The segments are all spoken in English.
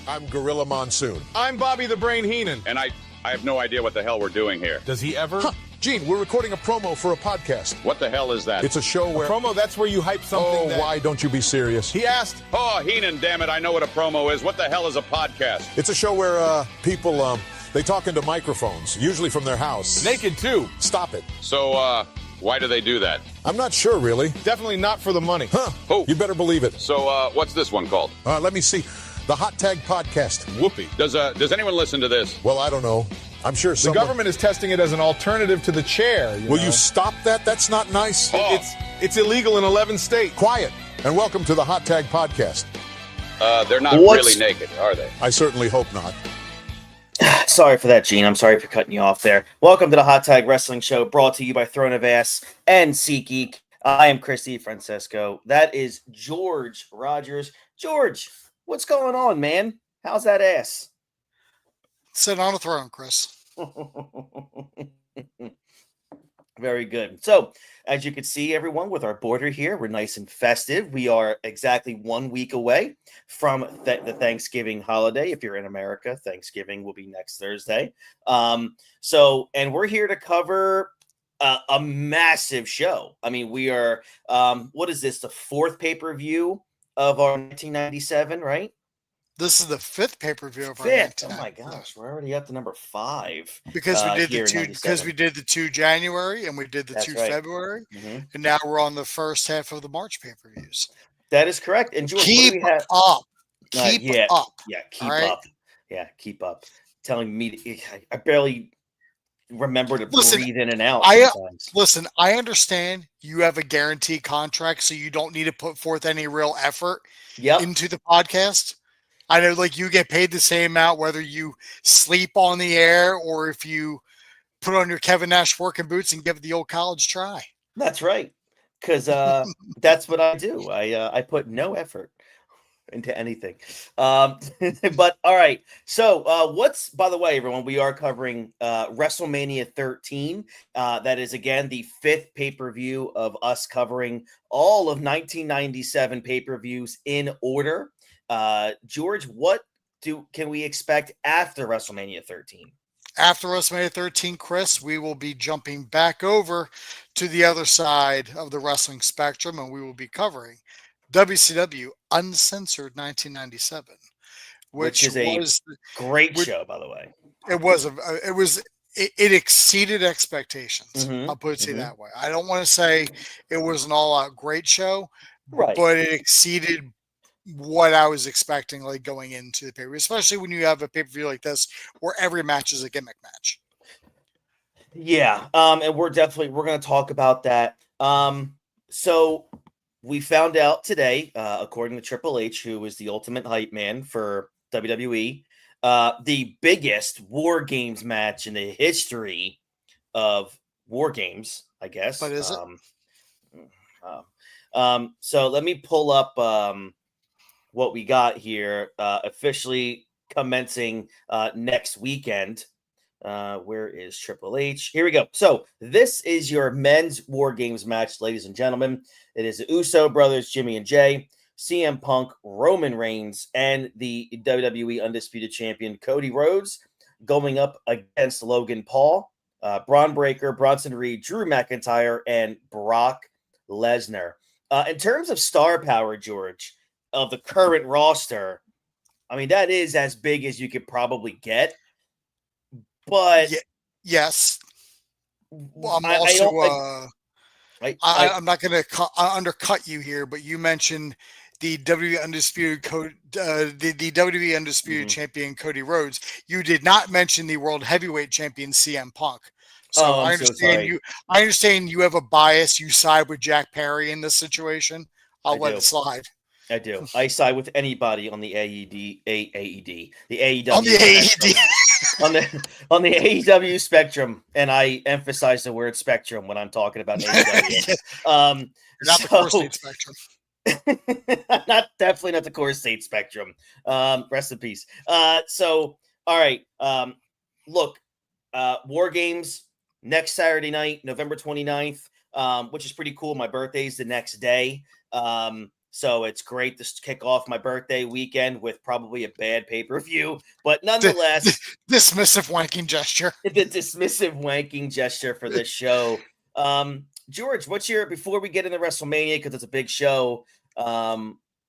I'm Gorilla Monsoon. I'm Bobby the Brain Heenan. And I have no idea what the hell we're doing here. Does he ever? Gene, we're recording a promo for a podcast. What the hell is that? It's a show where... Promo, that's where you hype something. Why don't you be serious? He asked. Oh, Heenan, damn it, I know what a promo is. What the hell is a podcast? It's a show where people, they talk into microphones, usually from their house. Naked, too. Stop it. So, why do they do that? I'm not sure, really. Definitely not for the money. Huh. Oh. You better believe it. So, what's this one called? Let me see. The Hot Tag Podcast. Whoopee. Does anyone listen to this? Well, I don't know. I'm sure The someone... government is testing it as an alternative to the chair. Will you stop that? That's not nice. Oh. It's illegal in 11 states. Quiet. And welcome to the Hot Tag Podcast. They're not really naked, are they? I certainly hope not. Sorry for that, Gene. I'm sorry for cutting you off there. Welcome to the Hot Tag Wrestling Show, brought to you by Throne of Ass and SeatGeek. I am Christy Francesco. That is George Rogers. George, what's going on, man? How's that ass? Sit on a throne, Chris. Very good. So, as you can see, everyone, with our border here, we're nice and festive. We are exactly 1 week away from the Thanksgiving holiday. If you're in America, Thanksgiving will be next Thursday. And we're here to cover a massive show. I mean, we are, what is this, the fourth pay-per-view of our 1997, right? This is the fifth pay-per-view of our Fifth. Oh my gosh, we're already up to number 5. Because we did here the in two. Because we did the 2 January and we did the That's 2 right. February, Mm-hmm. and now we're on the first half of the March pay-per-views. That is correct. And George, Keep what do we have? up. Keep yeah, up. Yeah, keep right? up. Yeah, keep up. Telling me, I barely remember to breathe in and out. Listen, I understand you have a guaranteed contract, so you don't need to put forth any real effort into the podcast. I know, like, you get paid the same amount whether you sleep on the air or if you put on your Kevin Nash working boots and give it the old college try. That's right, because that's what I do. I put no effort into anything. But all right. So by the way, everyone, we are covering WrestleMania 13. That is, again, the 5th pay-per-view of us covering all of 1997 pay-per-views in order. George, what can we expect after WrestleMania 13? After WrestleMania 13, Chris, we will be jumping back over to the other side of the wrestling spectrum, and we will be covering WCW Uncensored 1997, which is a great show, by the way. It exceeded expectations. Mm-hmm. I'll put it to you that way. I don't want to say it was an all-out great show, right? But it exceeded what I was expecting, like, going into the pay-per-view, especially when you have a pay-per-view like this where every match is a gimmick match. Yeah, and we're going to talk about that. So we found out today, according to Triple H, who is the ultimate hype man for WWE, the biggest War Games match in the history of War Games, I guess. But is it? So let me pull up what we got here, officially commencing next weekend. Where is Triple H? Here we go. So this is your men's War Games match, ladies and gentlemen. It is the Uso brothers, Jimmy and Jay, CM Punk, Roman Reigns, and the WWE Undisputed Champion Cody Rhodes going up against Logan Paul, Braun Breaker, Bronson Reed, Drew McIntyre, and Brock Lesnar. In terms of star power, George, of the current roster, I mean, that is as big as you could probably get. But yes, well, I'm not going to undercut you here, but you mentioned the WWE Undisputed the WWE Undisputed Champion Cody Rhodes. You did not mention the World Heavyweight Champion CM Punk. So I understand you. I understand you have a bias. You side with Jack Perry in this situation. I'll let it slide. I do. I side with anybody on the the AEW on the AED. on the AEW spectrum, and I emphasize the word spectrum when I'm talking about AEW. Not the core state spectrum. Definitely not the core state spectrum. Rest in peace. So all right. Look, War Games next Saturday night, November 29th, which is pretty cool. My birthday's the next day. So it's great to kick off my birthday weekend with probably a bad pay-per-view, but nonetheless, dismissive wanking gesture. The dismissive wanking gesture for this show. George, before we get into WrestleMania, because it's a big show,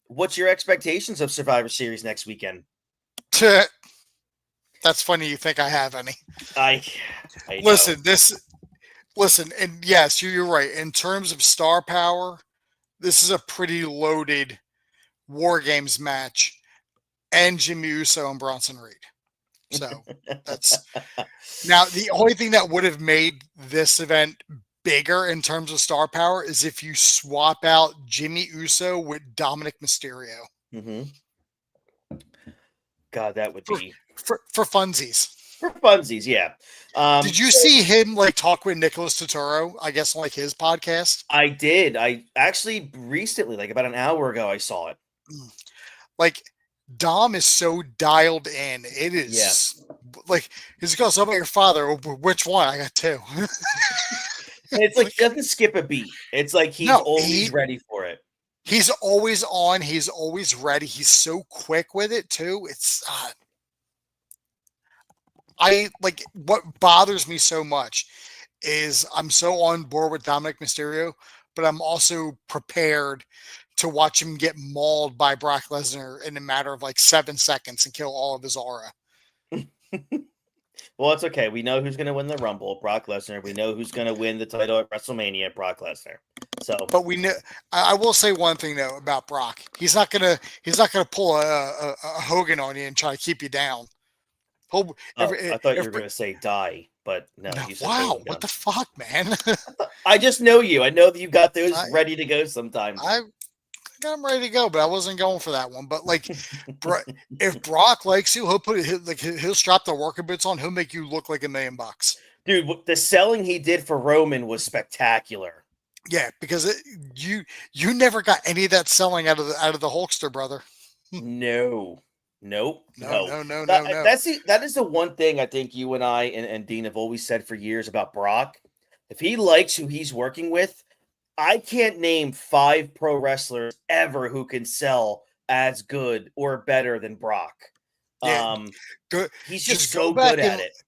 what's your expectations of Survivor Series next weekend? That's funny. You think I have any? I listen. Listen, and yes, you're right. In terms of star power, this is a pretty loaded War Games match, and Jimmy Uso and Bronson Reed. So that's now the only thing that would have made this event bigger in terms of star power is if you swap out Jimmy Uso with Dominic Mysterio. Mm-hmm. God, that would be for funsies. For funsies, yeah. Did you see him talk with Nicholas Turturro? I guess on his podcast. I did. I actually recently, about an hour ago, I saw it. Dom is so dialed in. It is he's going, so about your father. Which one? I got two. It's he doesn't skip a beat. It's he's always ready for it. He's always on. He's always ready. He's so quick with it too. It's what bothers me so much is I'm so on board with Dominic Mysterio, but I'm also prepared to watch him get mauled by Brock Lesnar in a matter of 7 seconds and kill all of his aura. Well, it's okay. We know who's going to win the Rumble, Brock Lesnar. We know who's going to win the title at WrestleMania, Brock Lesnar. But we know. I will say one thing though about Brock. He's not gonna pull a Hogan on you and try to keep you down. I thought you were going to say die, but no. Wow, what the fuck, man? I just know you. I know that you got those ready to go sometimes. I'm ready to go, but I wasn't going for that one. But if Brock likes you, he'll strap the worker boots on. He'll make you look like $1 million. Dude, the selling he did for Roman was spectacular. Yeah, because you never got any of that selling out of the Hulkster, brother. No. No. That is the one thing I think you and I and Dean have always said for years about Brock. If he likes who he's working with, I can't name 5 pro wrestlers ever who can sell as good or better than Brock. Yeah, he's just so good at it.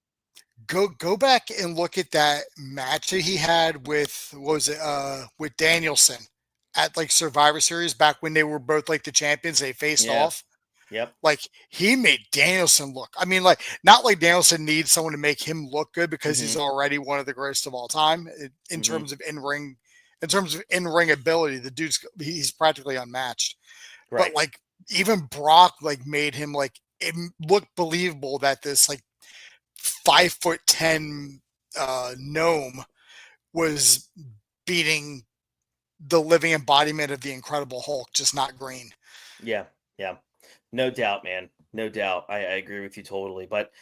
Go back and look at that match that he had with with Danielson at Survivor Series back when they were both the champions. They faced off. Yep. He made Danielson look. I mean, not Danielson needs someone to make him look good because he's already one of the greatest of all time in terms of in-ring. In terms of in-ring ability, the he's practically unmatched. Right. But even Brock made him it looked believable that this 5'10" gnome was beating the living embodiment of the Incredible Hulk, just not green. Yeah. No doubt, man. No doubt. I agree with you totally. But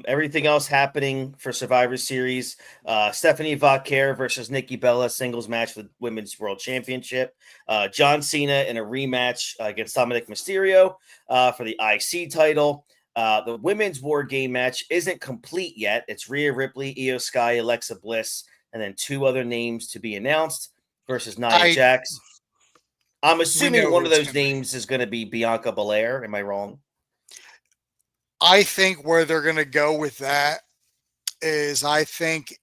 everything else happening for Survivor Series, Stephanie Vaquer versus Nikki Bella singles match for the Women's World Championship. John Cena in a rematch against Dominic Mysterio for the IC title. The Women's War Game match isn't complete yet. It's Rhea Ripley, Io Sky, Alexa Bliss, and then 2 other names to be announced versus Nia Jax. I'm assuming one of those names is going to be Bianca Belair. Am I wrong? I think where they're going to go with that is I think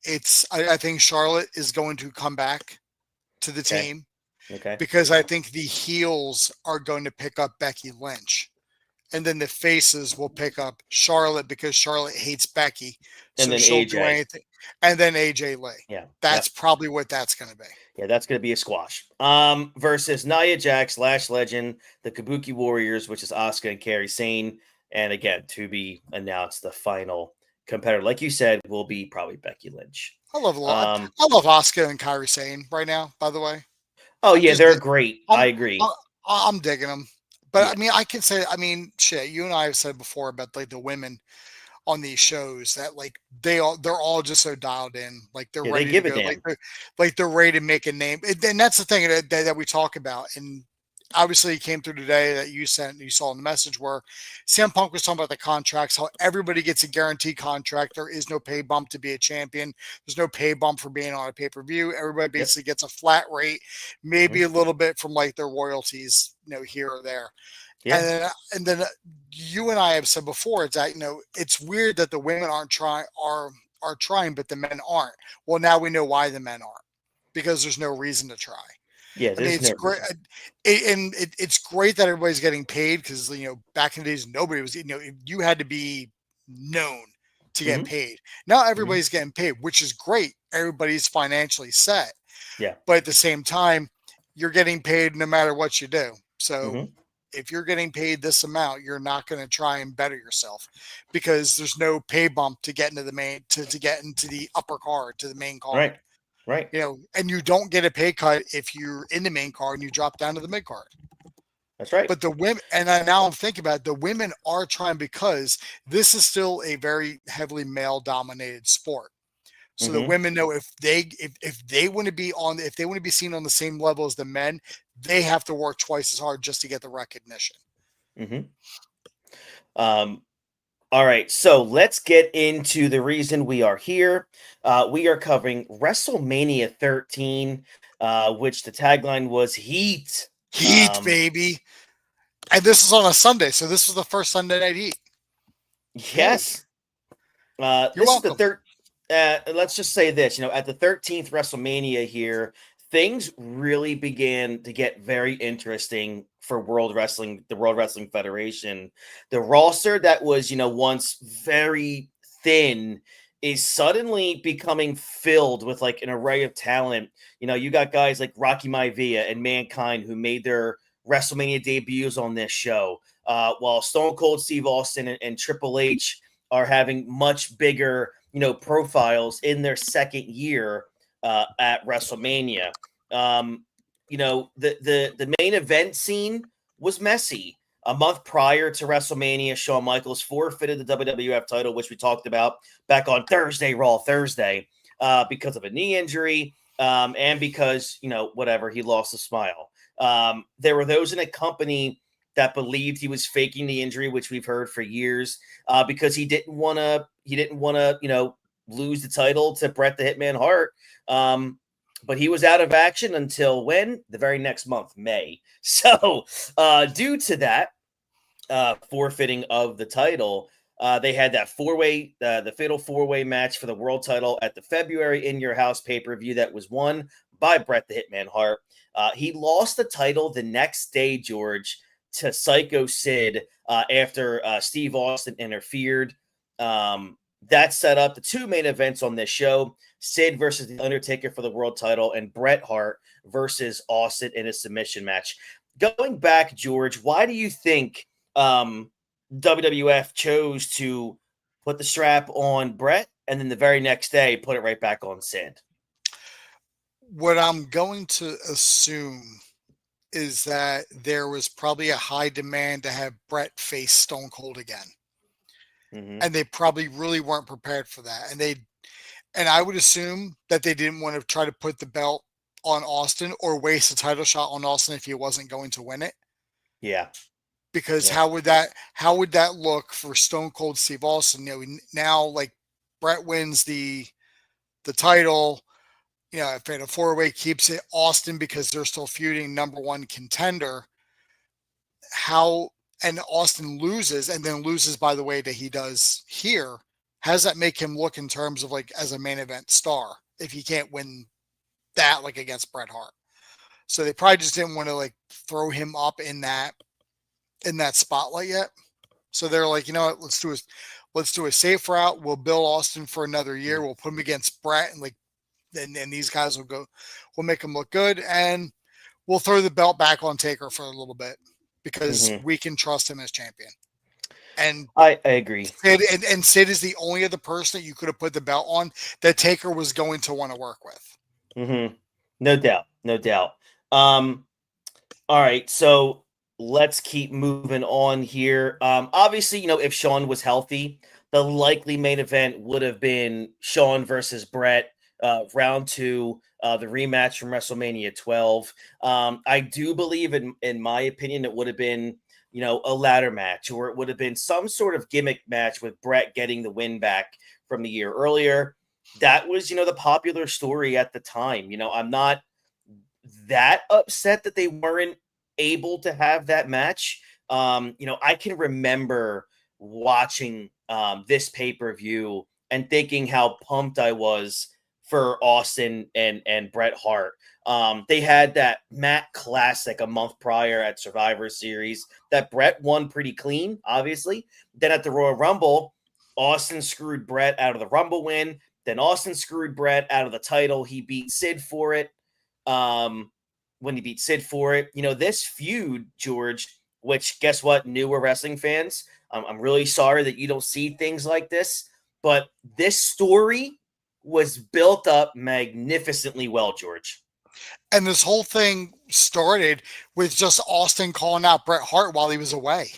Charlotte is going to come back to the team. Okay. Because I think the heels are going to pick up Becky Lynch. And then the faces will pick up Charlotte because Charlotte hates Becky. And then she'll AJ. do anything. And then AJ Lee. Yeah. That's probably what that's going to be. Yeah, that's going to be a squash. Versus Nia Jax, Lash Legend, the Kabuki Warriors, which is Asuka and Kairi Sane. And again, to be announced, the final competitor, like you said, will be probably Becky Lynch. I love Asuka and Kairi Sane right now, by the way. Oh, yeah, they're great. I agree. I'm digging them. But, I mean, I can say, shit, you and I have said before about, the women on these shows that, they're all just so dialed in. They're ready they give to go. A damn. They're ready to make a name. And that's the thing that we talk about. And obviously it came through today that you saw in the message where CM Punk was talking about the contracts, how everybody gets a guaranteed contract. There is no pay bump to be a champion. There's no pay bump for being on a pay-per-view. Everybody basically gets a flat rate, maybe a little bit from like their royalties, here or there. Yeah. And then you and I have said before, it's that, it's weird that the women are trying, but the men aren't. Well, now we know why the men aren't, because there's no reason to try. Yeah, it's great. It's great that everybody's getting paid, because, back in the days, nobody was, you had to be known to get paid. Now everybody's getting paid, which is great. Everybody's financially set. Yeah. But at the same time, you're getting paid no matter what you do. So if you're getting paid this amount, you're not going to try and better yourself, because there's no pay bump to get into the main, to get into the upper card, to the main card. Right. And you don't get a pay cut if you're in the main card and you drop down to the mid card. That's right. But the women, and now I'm thinking about it, the women are trying, because this is still a very heavily male dominated sport. So the women know if they want to be seen on the same level as the men, they have to work twice as hard just to get the recognition. All right, so let's get into the reason we are here. We are covering WrestleMania 13, which the tagline was Heat. Heat, baby. And this is on a Sunday, so this was the first Sunday Night Heat. Yes. You're this welcome. is the let's just say this, at the 13th WrestleMania here, things really began to get very interesting for World Wrestling, the World Wrestling Federation. The roster that was, once very thin is suddenly becoming filled with like an array of talent. You got guys like Rocky Maivia and Mankind who made their WrestleMania debuts on this show, while Stone Cold Steve Austin and Triple H are having much bigger, profiles in their second year at WrestleMania. The main event scene was messy. A month prior to WrestleMania, Shawn Michaels forfeited the WWF title, which we talked about back on Raw Thursday, because of a knee injury, and because, he lost a smile. There were those in a company that believed he was faking the injury, which we've heard for years, because he didn't want to, lose the title to Bret the Hitman Hart. But he was out of action until when? The very next month, May. So due to that forfeiting of the title, they had that the fatal four-way match for the world title at the February In Your House pay-per-view that was won by Bret the Hitman Hart. He lost the title the next day, George, to Sycho Sid after Steve Austin interfered. That set up the two main events on this show: Sid versus The Undertaker for the world title, and Bret Hart versus Austin in a submission match. Going back, George, why do you think WWF chose to put the strap on Bret and then the very next day put it right back on Sid? What I'm going to assume is that there was probably a high demand to have Bret face Stone Cold again. And they probably really weren't prepared for that. And I would assume that they didn't want to try to put the belt on Austin or waste a title shot on Austin if he wasn't going to win it. Yeah. Because how would that look for Stone Cold Steve Austin? Now like Bret wins the title, if a four-way keeps it Austin because they're still feuding number one contender. And Austin loses, and then loses by the way that he does here. How does that make him look in terms of like as a main event star if he can't win that like against Bret Hart? So they probably just didn't want to like throw him up in that spotlight yet. So they're like, let's do a safe route. We'll bill Austin for another year. We'll put him against Bret, and these guys we'll make him look good, and we'll throw the belt back on Taker for a little bit, because we can trust him as champion. And I agree. And Sid is the only other person that you could have put the belt on that Taker was going to want to work with. No doubt. All right, so let's keep moving on here. Obviously, if Shawn was healthy, the likely main event would have been Shawn versus Bret round 2, the rematch from WrestleMania 12. I do believe, in my opinion, it would have been, a ladder match, or it would have been some sort of gimmick match with Bret getting the win back from the year earlier. That was, the popular story at the time. I'm not that upset that they weren't able to have that match. I can remember watching this pay-per-view and thinking how pumped I was for Austin and Bret Hart. They had that Matt Classic a month prior at Survivor Series that Bret won pretty clean, obviously. Then at the Royal Rumble, Austin screwed Bret out of the Rumble win. Then Austin screwed Bret out of the title. He beat Sid for it. When he beat Sid for it, this feud, George, which guess what, newer wrestling fans, I'm really sorry that you don't see things like this, but this story was built up magnificently well, George. And this whole thing started with just Austin calling out Bret Hart while he was away.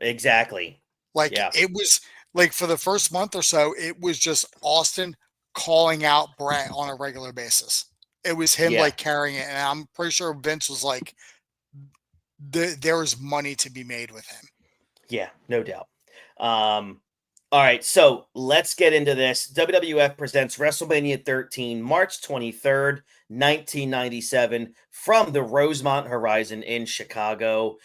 Exactly. It was like for the first month or so, it was just Austin calling out Bret on a regular basis. It was him carrying it. And I'm pretty sure Vince was like, there was money to be made with him. Yeah, no doubt. All right, so let's get into this. WWF presents WrestleMania 13, March 23rd, 1997, from the Rosemont Horizon in Chicago.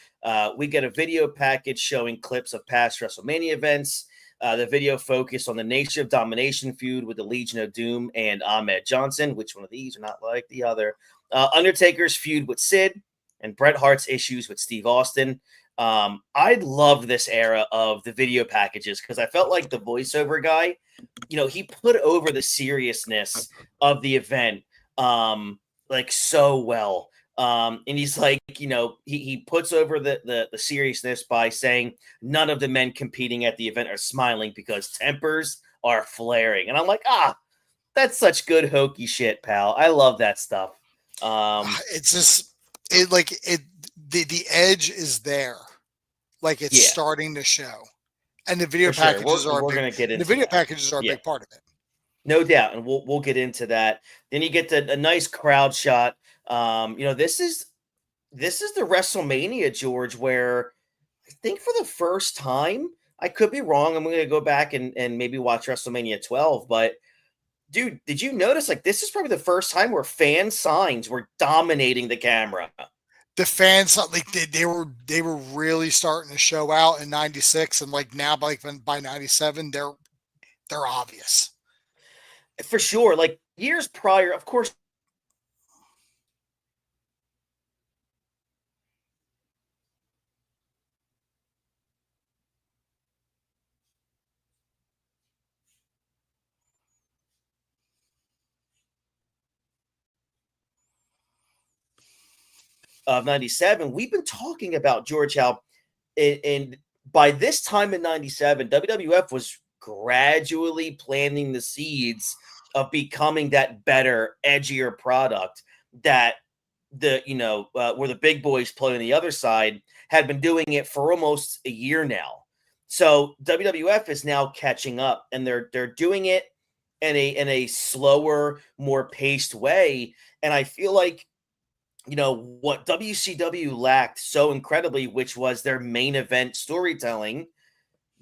We get a video package showing clips of past WrestleMania events. The video focused on the Nation of Domination feud with the Legion of Doom and Ahmed Johnson. Which one of these are not like the other? Undertaker's feud with Sid and Bret Hart's issues with Steve Austin. I loved this era of the video packages because I felt like the voiceover guy, he put over the seriousness of the event so well. And he's like, he puts over the seriousness by saying none of the men competing at the event are smiling because tempers are flaring. And I'm like, that's such good hokey shit, pal. I love that stuff. It's just the edge is there. Like it's starting to show. And the video packages are we're going to get into the video packages are a big part of it. No doubt. And we'll get into that. Then you get a nice crowd shot. This is the WrestleMania, George, where I think for the first time, I could be wrong. I'm going to go back and maybe watch WrestleMania 12. But dude, did you notice this is probably the first time where fan signs were dominating the camera? The fans they were really starting to show out in 96, and now by 97 they're obvious. For sure. Years prior, of course. Of 97, we've been talking about, George, how and by this time in 97, WWF was gradually planting the seeds of becoming that better, edgier product that where the big boys play on the other side had been doing it for almost a year now. So WWF is now catching up, and they're doing it in a slower, more paced way. And I feel like what WCW lacked so incredibly, which was their main event storytelling,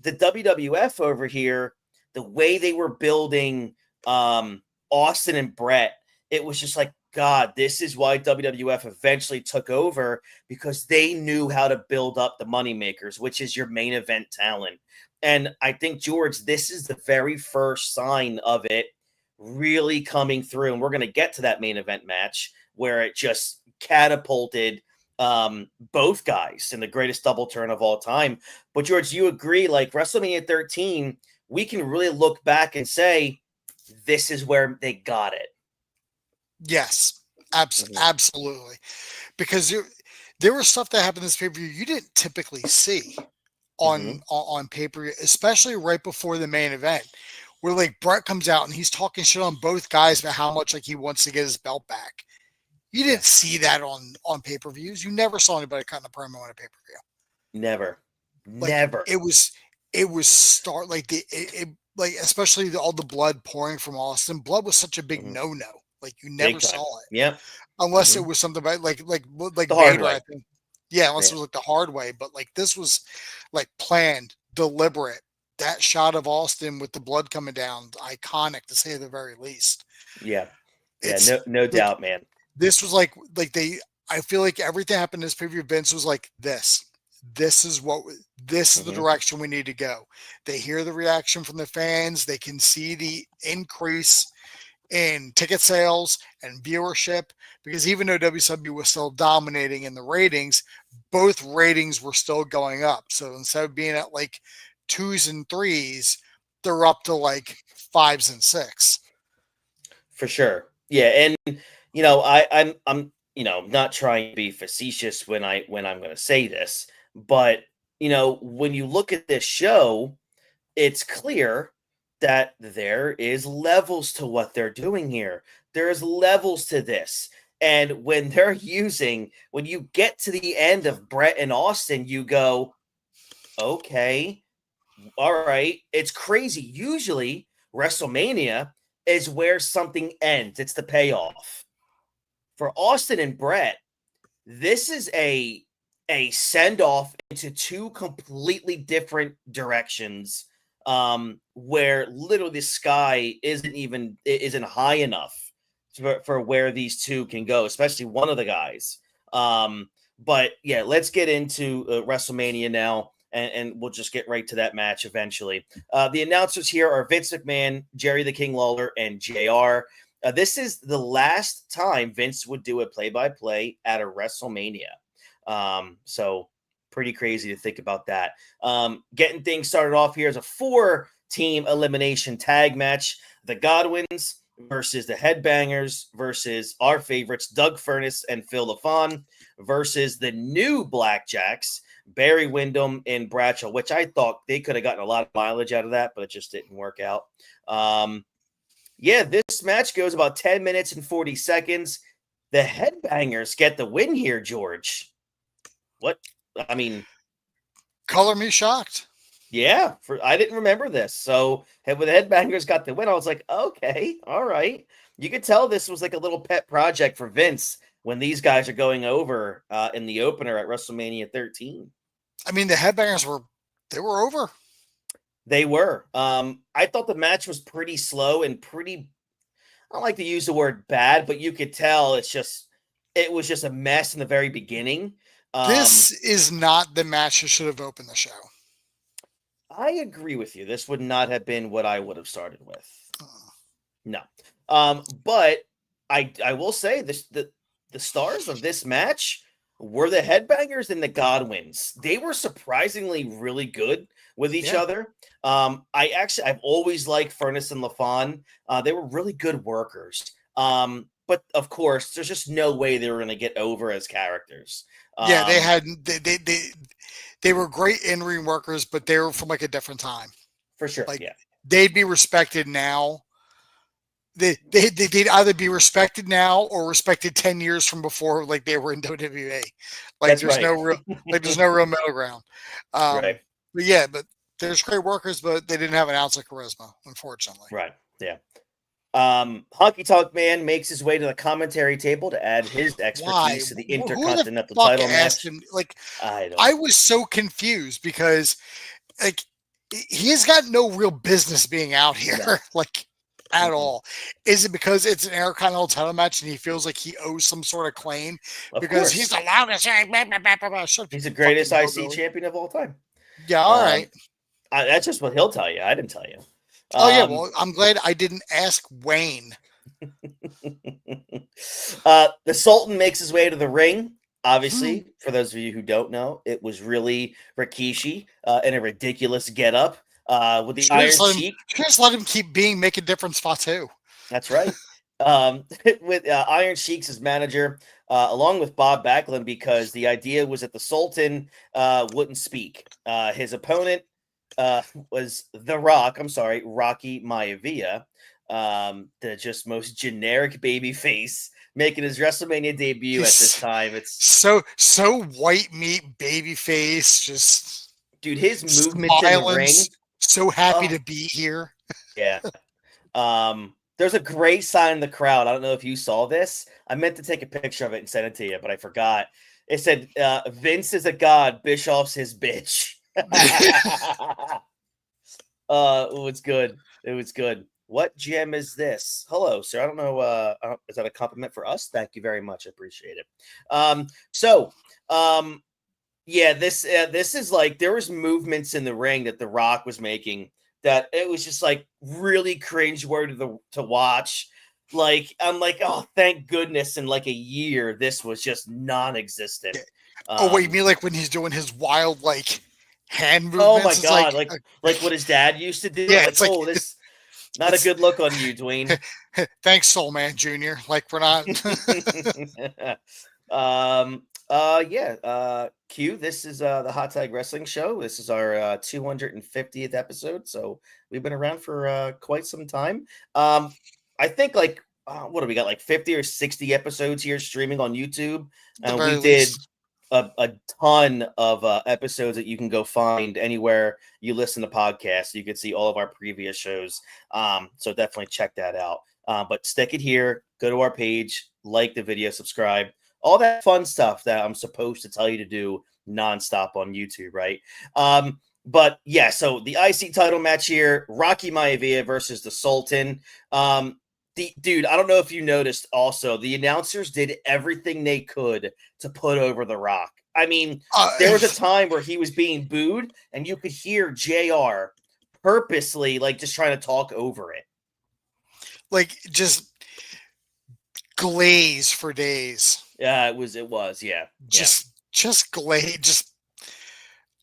the WWF over here, the way they were building Austin and Bret, it was just like, God, this is why WWF eventually took over, because they knew how to build up the moneymakers, which is your main event talent. And I think, George, this is the very first sign of it really coming through. And we're going to get to that main event match where it just catapulted both guys in the greatest double turn of all time. But George, you agree, WrestleMania 13, we can really look back and say, this is where they got it. Yes, absolutely. Because there was stuff that happened in this pay-per-view you didn't typically see on pay-per-view, especially right before the main event, where Bret comes out and he's talking shit on both guys about how much he wants to get his belt back. You didn't see that on pay-per-views. You never saw anybody cutting a promo on a pay-per-view. Never. It was like especially all the blood pouring from Austin. Blood was such a big no-no. Like you never Big time. saw it. Yep. Unless it was something about like The hard Vader, way. I think. Yeah, unless it was like the hard way. But like this was like planned, deliberate. That shot of Austin with the blood coming down, iconic to say the very least. Yeah. It's No like, doubt, man. This was like I feel like everything happened in this preview. Vince was like, this is the direction we need to go. They hear the reaction from the fans. They can see the increase in ticket sales and viewership, because even though WCW was still dominating in the ratings, both ratings were still going up. So instead of being at like 2s and 3s, they're up to like 5s and 6. For sure. Yeah. And, I'm not trying to be facetious when I'm going to say this, but, when you look at this show, it's clear that there is levels to what they're doing here. There's levels to this. And when you get to the end of Bret and Austin, you go, okay, all right. It's crazy. Usually WrestleMania is where something ends. It's the payoff. For Austin and Bret, this is a send-off into two completely different directions, where literally the sky isn't high enough for where these two can go, especially one of the guys. But yeah, let's get into WrestleMania now, and we'll just get right to that match eventually. The announcers here are Vince McMahon, Jerry the King Lawler, and JR. This is the last time Vince would do a play-by-play at a WrestleMania. So pretty crazy to think about that. Getting things started off here is a 4-team elimination tag match. The Godwins versus the Headbangers versus our favorites, Doug Furnas and Phil LaFon, versus the new Blackjacks, Barry Windham and Bradshaw, which I thought they could have gotten a lot of mileage out of that, but it just didn't work out. This match goes about 10 minutes and 40 seconds. The Headbangers get the win here, George. What? I mean, color me shocked. Yeah, I didn't remember this. So when the Headbangers got the win, I was like, okay, all right. You could tell this was like a little pet project for Vince when these guys are going over in the opener at WrestleMania 13. I mean, the Headbangers were over. They were. I thought the match was pretty slow and pretty, I don't like to use the word bad, but you could tell it was just a mess in the very beginning. This is not the match that should have opened the show. I agree with you. This would not have been what I would have started with. No. But I will say this, the stars of this match were the Headbangers and the Godwins. They were surprisingly really good with each other. I've always liked Furnas and LaFon. They were really good workers. But of course, there's just no way they were going to get over as characters. They were great in-ring workers, but they were from like a different time. For sure. Like, they'd be respected now. They'd either be respected now or respected 10 years from before, like they were in WWE. Like there's no real middle ground. Right. But there's great workers, but they didn't have an ounce of charisma, unfortunately. Right. Yeah. Honky Tonk Man makes his way to the commentary table to add his expertise to the Intercontinental title match. I was so confused because like he's got no real business being out here, like at all. Is it because it's an Intercontinental title match and he feels like he owes some sort of claim because he's the loudest? He's the greatest IC champion of all time. Yeah, all right. That's just what he'll tell you. I didn't tell you. Well, I'm glad I didn't ask Wayne. The Sultan makes his way to the ring. Obviously, for those of you who don't know, it was really Rikishi in a ridiculous getup with the Iron Sheik. Just let him keep make a difference, Fatu. That's right. With Iron Sheik's his manager, along with Bob Backlund, because the idea was that the Sultan wouldn't speak. His opponent was Rocky Maivia, the just most generic baby face, making his WrestleMania debut at this time. It's so white meat baby face, just dude, his movements in the ring. So happy to be here. Yeah. There's a great sign in the crowd. I don't know if you saw this. I meant to take a picture of it and send it to you, but I forgot. It said, Vince is a god, Bischoff's his bitch. It was good. It was good. What gem is this? Hello, sir. I don't know. Is that a compliment for us? Thank you very much. I appreciate it. So, yeah, this is like there was movements in the ring that The Rock was making that it was just like really cringeworthy to watch. Like I'm like, oh, thank goodness! In like a year, this was just non-existent. Oh wait, you mean like when he's doing his wild like hand movements? Oh my It's god, like what his dad used to do. Yeah, like, it's like oh, this not a good look on you, Dwayne. Thanks, Soul Man Jr. Like we're not. Q, this is the Hot Tag Wrestling Show. This is our 250th episode, so we've been around for quite some time. I think like what do we got, like 50 or 60 episodes here streaming on YouTube, and we did a ton of episodes that you can go find anywhere you listen to podcasts. You can see all of our previous shows, so definitely check that out. But stick it here, go to our page, like the video, subscribe, all that fun stuff that I'm supposed to tell you to do nonstop on YouTube, right? But yeah, so the IC title match here, Rocky Maivia versus the Sultan. Dude, I don't know if you noticed also, the announcers did everything they could to put over The Rock. I mean, there was a time where he was being booed and you could hear JR purposely like just trying to talk over it. Like just glaze for days. Yeah, it was, yeah. Just glaze,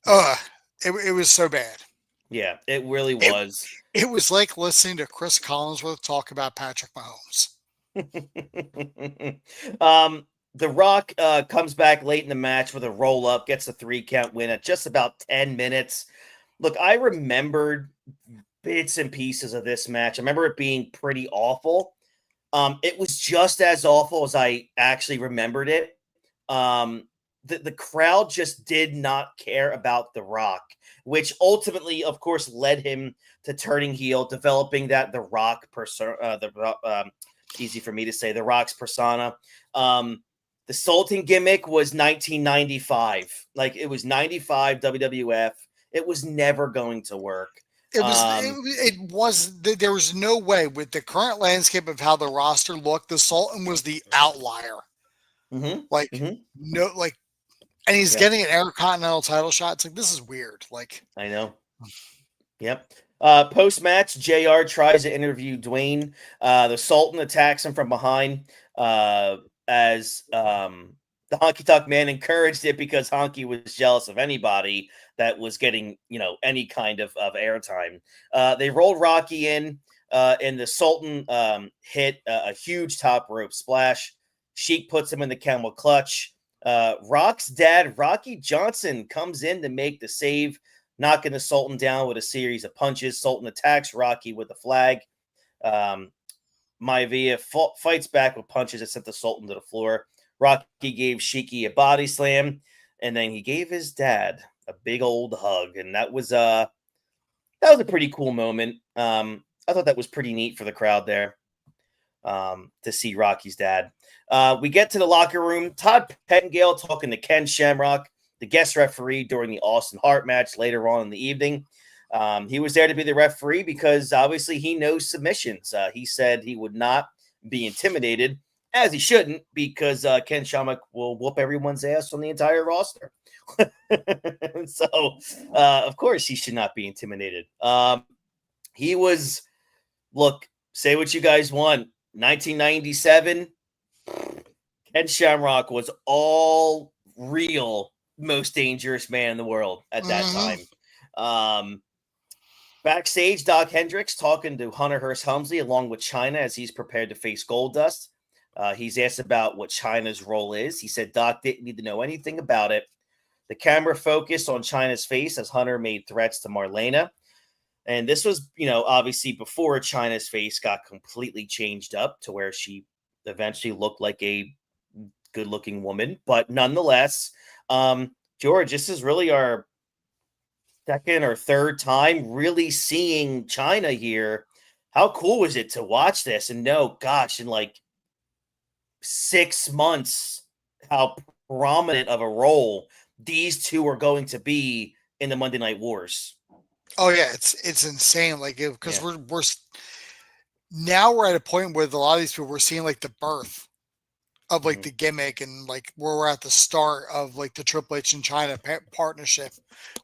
it was so bad. Yeah, it really was. It was like listening to Chris Collinsworth talk about Patrick Mahomes. The Rock comes back late in the match with a roll up, gets a 3-count win at just about 10 minutes. Look, I remembered bits and pieces of this match. I remember it being pretty awful. It was just as awful as I actually remembered it. The crowd just did not care about The Rock, which ultimately, of course, led him to turning heel, developing that The Rock persona. Easy for me to say, The Rock's persona. The Sultan gimmick was 1995. Like it was 95 WWF. It was never going to work. There was no way with the current landscape of how the roster looked. The Sultan was the outlier. No, like, and he's getting an Intercontinental title shot. It's like, this is weird. Like, I know. Yep. Post-match, JR tries to interview Dwayne. The Sultan attacks him from behind as the Honky Tonk Man encouraged it because Honky was jealous of anybody that was getting, any kind of airtime. They rolled Rocky in, and the Sultan hit a huge top rope splash. Sheik puts him in the camel clutch. Rock's dad, Rocky Johnson, comes in to make the save, knocking the Sultan down with a series of punches. Sultan attacks Rocky with a flag. Maivia fights back with punches that sent the Sultan to the floor. Rocky gave Sheiky a body slam, and then he gave his dad a big old hug, and that was a pretty cool moment. I thought that was pretty neat for the crowd there to see Rocky's dad. We get to the locker room. Todd Pettengill talking to Ken Shamrock, the guest referee during the Austin Hart match later on in the evening. He was there to be the referee because obviously he knows submissions. He said he would not be intimidated, as he shouldn't, because Ken Shamrock will whoop everyone's ass on the entire roster. So, of course, he should not be intimidated. He was, look, say what you guys want. 1997, Ken Shamrock was all real most dangerous man in the world at that time. Backstage, Doc Hendricks talking to Hunter Hearst Helmsley along with China as he's prepared to face Goldust. He's asked about what China's role is. He said Doc didn't need to know anything about it. The camera focused on China's face as Hunter made threats to Marlena. And this was, obviously before China's face got completely changed up to where she eventually looked like a good-looking woman. But nonetheless, George, this is really our second or third time really seeing China here. How cool was it to watch this and know, gosh, in like 6 months, how prominent of a role these two are going to be in the Monday Night Wars. Oh yeah, it's insane. Like because Yeah. we're now we're at a point where a lot of these people we're seeing like the birth of like the gimmick and like where we're at the start of like the Triple H and China partnership,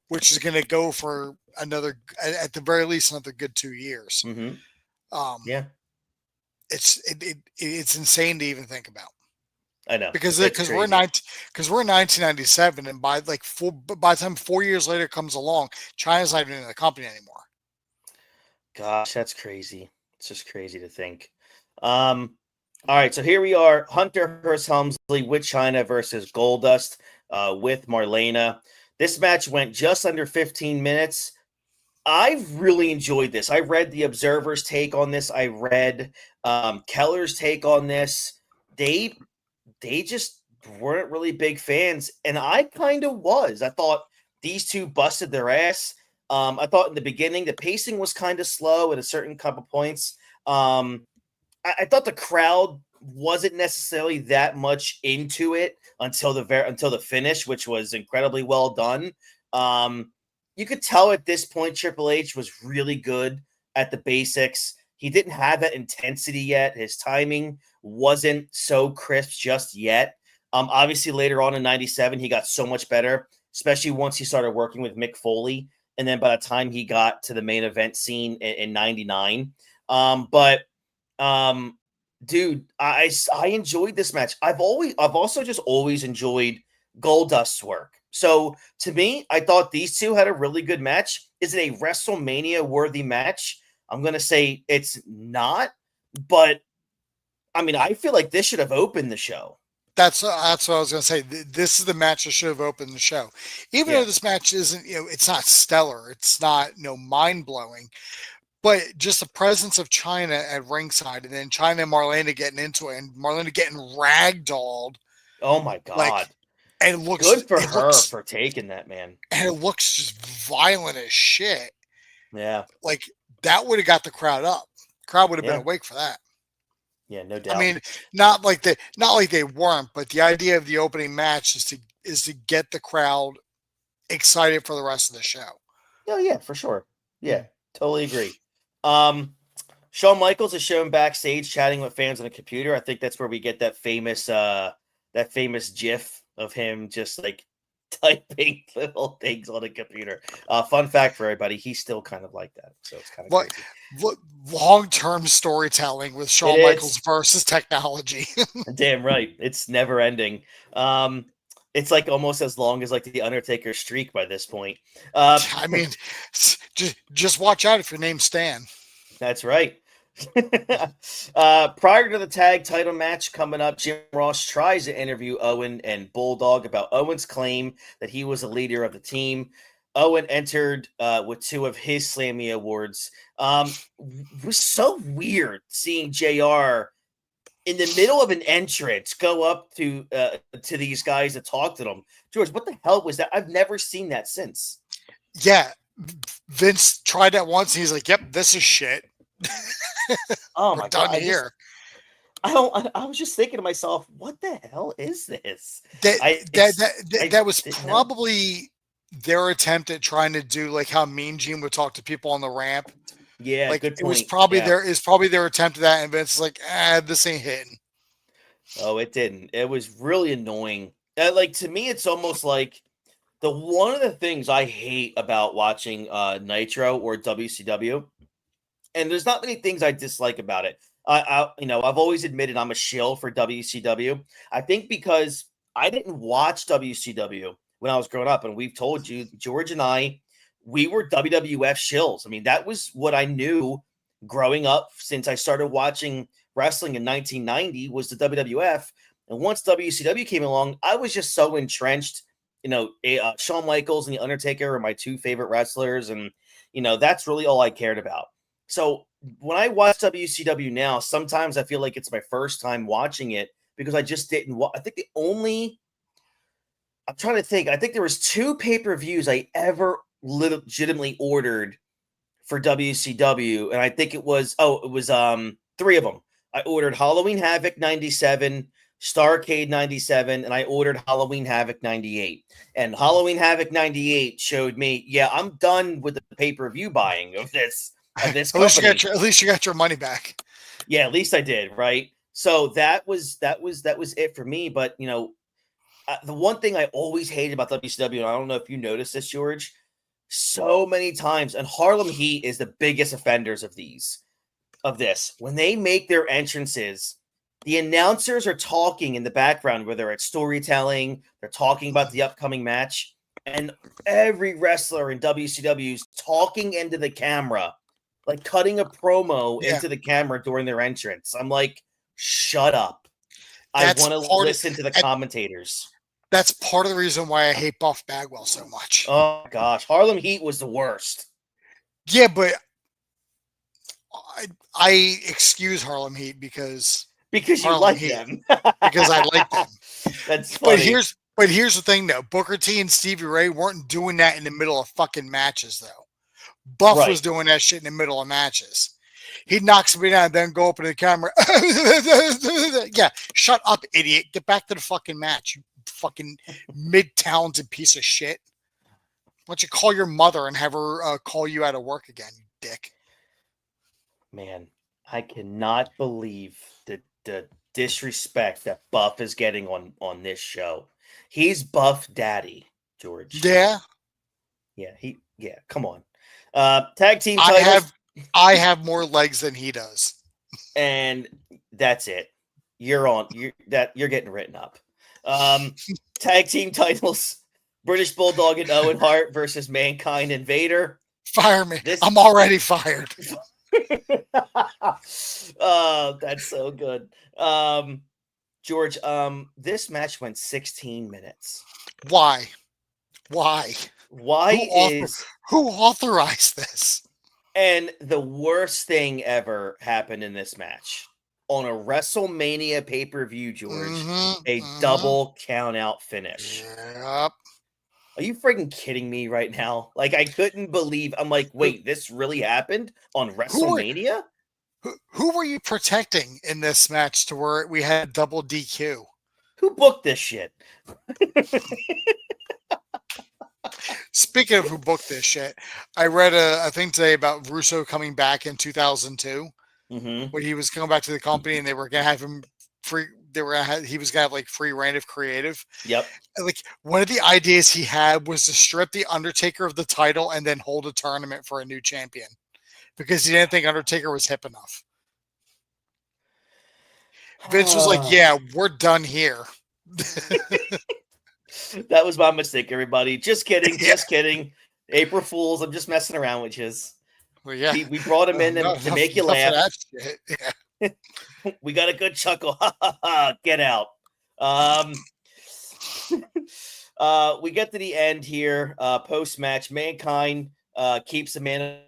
which is going to go for another at the very least another good 2 years. Yeah, It's insane to even think about. I know Because it's we're crazy. we're in 1997 and by the time 4 years later comes along, China's not even in the company anymore. Gosh, that's crazy. It's just crazy to think. All right, so here we are, Hunter Hearst Helmsley with China versus Goldust with Marlena. This match went just under 15 minutes. I really enjoyed this. I read the Observer's take on this. I read Keller's take on this. They just weren't really big fans, and I kind of was. I thought these two busted their ass. I thought in the beginning the pacing was kind of slow at a certain couple points. I thought the crowd wasn't necessarily that much into it until the finish, which was incredibly well done. You could tell at this point Triple H was really good at the basics. He didn't have that intensity yet. His timing wasn't so crisp just yet. Obviously, later on in '97, he got so much better, especially once he started working with Mick Foley. And then by the time he got to the main event scene in '99, dude, I enjoyed this match. I've also just always enjoyed Goldust's work. So to me, I thought these two had a really good match. Is it a WrestleMania worthy match? I'm gonna say it's not, but I mean, I feel like this should have opened the show. That's what I was going to say. This is the match that should have opened the show. Even though this match isn't, it's not stellar. It's not, mind blowing, but just the presence of China at ringside and then China and Marlena getting into it and Marlena getting ragdolled. Oh my God. Like, and it looks good for her for taking that, man. And it looks just violent as shit. Yeah. Like that would have got the crowd up. Crowd would have been awake for that. Yeah, no doubt. I mean, not like they weren't, but the idea of the opening match is to get the crowd excited for the rest of the show. Oh yeah, for sure. Yeah, totally agree. Shawn Michaels is shown backstage chatting with fans on a computer. I think that's where we get that famous GIF of him just like typing little things on a computer. Fun fact for everybody, he's still kind of like that. So it's kind of crazy. Long-term storytelling with Shawn Michaels versus technology. Damn right. It's never ending. It's like almost as long as like the Undertaker streak by this point. I mean, just watch out if your name's Stan. That's right. Prior to the tag title match coming up, Jim Ross tries to interview Owen and Bulldog about Owen's claim that he was a leader of the team. Owen entered with 2 of his Slammy awards. It was so weird seeing JR in the middle of an entrance go up to these guys to talk to them. George, what the hell was that? I've never seen that since. Yeah, Vince tried that once and he's like, "Yep, this is shit." Oh my God! Here. I was just thinking to myself, what the hell is this? That was probably their attempt at trying to do like how Mean Gene would talk to people on the ramp. Yeah, like good point. It was probably their attempt at that, and Vince is like, this ain't hitting. Oh, it didn't. It was really annoying. Like to me, it's almost like one of the things I hate about watching Nitro or WCW, and there's not many things I dislike about it. I've always admitted I'm a shill for WCW. I think because I didn't watch WCW when I was growing up, and we've told you, George and I, we were WWF shills. I mean, that was what I knew growing up since I started watching wrestling in 1990 was the WWF. And once WCW came along, I was just so entrenched. Shawn Michaels and The Undertaker are my 2 favorite wrestlers. And, that's really all I cared about. So when I watch WCW now, sometimes I feel like it's my first time watching it because I just didn't I think I'm trying to think. I think there was 2 pay-per-views I ever legitimately ordered for WCW, and I think it was 3 of them. I ordered Halloween Havoc 97, Starrcade 97, and I ordered Halloween Havoc 98. And Halloween Havoc 98 showed me, yeah, I'm done with the pay-per-view buying of this company. At least you got your money back. Yeah, at least I did, right? So that was it for me. But the one thing I always hated about WCW, and I don't know if you noticed this, George, so many times, and Harlem Heat is the biggest offenders of this. When they make their entrances, the announcers are talking in the background, whether it's storytelling, they're talking about the upcoming match, and every wrestler in WCW is talking into the camera, like cutting a promo into the camera during their entrance. I'm like, shut up. I want to listen to the commentators. That's part of the reason why I hate Buff Bagwell so much. Oh, gosh. Harlem Heat was the worst. Yeah, but I excuse Harlem Heat because you like them. Because I like them. That's funny. But here's the thing, though. Booker T and Stevie Ray weren't doing that in the middle of fucking matches, though. Buff was doing that shit in the middle of matches. He'd knock somebody down and then go up to the camera. Yeah, shut up, idiot. Get back to the fucking match, you fucking mid-talented piece of shit. Why don't you call your mother and have her call you out of work again, you dick? Man, I cannot believe the disrespect that Buff is getting on this show. He's Buff Daddy, George. Yeah. Yeah, come on. Tag team titles. I have more legs than he does. And that's it. You're getting written up. Tag team titles. British Bulldog and Owen Hart versus Mankind and Vader. Fire me. I'm already fired. Oh, that's so good. George, this match went 16 minutes. Why? Who authorized this? And the worst thing ever happened in this match. On a WrestleMania pay-per-view, George, double count-out finish. Yep. Are you freaking kidding me right now? Like, I couldn't believe. I'm like, wait, this really happened on WrestleMania? Who were you protecting in this match to where we had double DQ? Who booked this shit? Speaking of who booked this shit, I read a thing today about Russo coming back in 2002 when he was coming back to the company and they were going to have him free. He was going to have like free reign of creative. Yep. And like one of the ideas he had was to strip the Undertaker of the title and then hold a tournament for a new champion because he didn't think Undertaker was hip enough. Vince was like, yeah, we're done here. That was my mistake, everybody. Just kidding. Just kidding. April Fools. I'm just messing around with you. Well, yeah. We brought him in to make you laugh. Yeah. We got a good chuckle. Get out. We get to the end here. Post-match, Mankind keeps the man.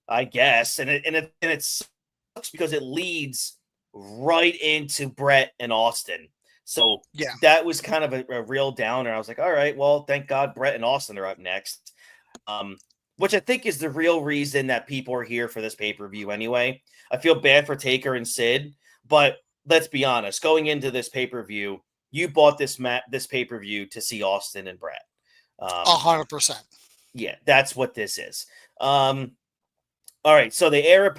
I guess, and it sucks because it leads right into Bret and Austin. So yeah, that was kind of a real downer. I was like, all right, well, thank God Bret and Austin are up next, which I think is the real reason that people are here for this pay-per-view anyway. I feel bad for Taker and Sid, but let's be honest. Going into this pay-per-view, you bought this pay-per-view to see Austin and Bret. 100%. Yeah, that's what this is. All right, so they air a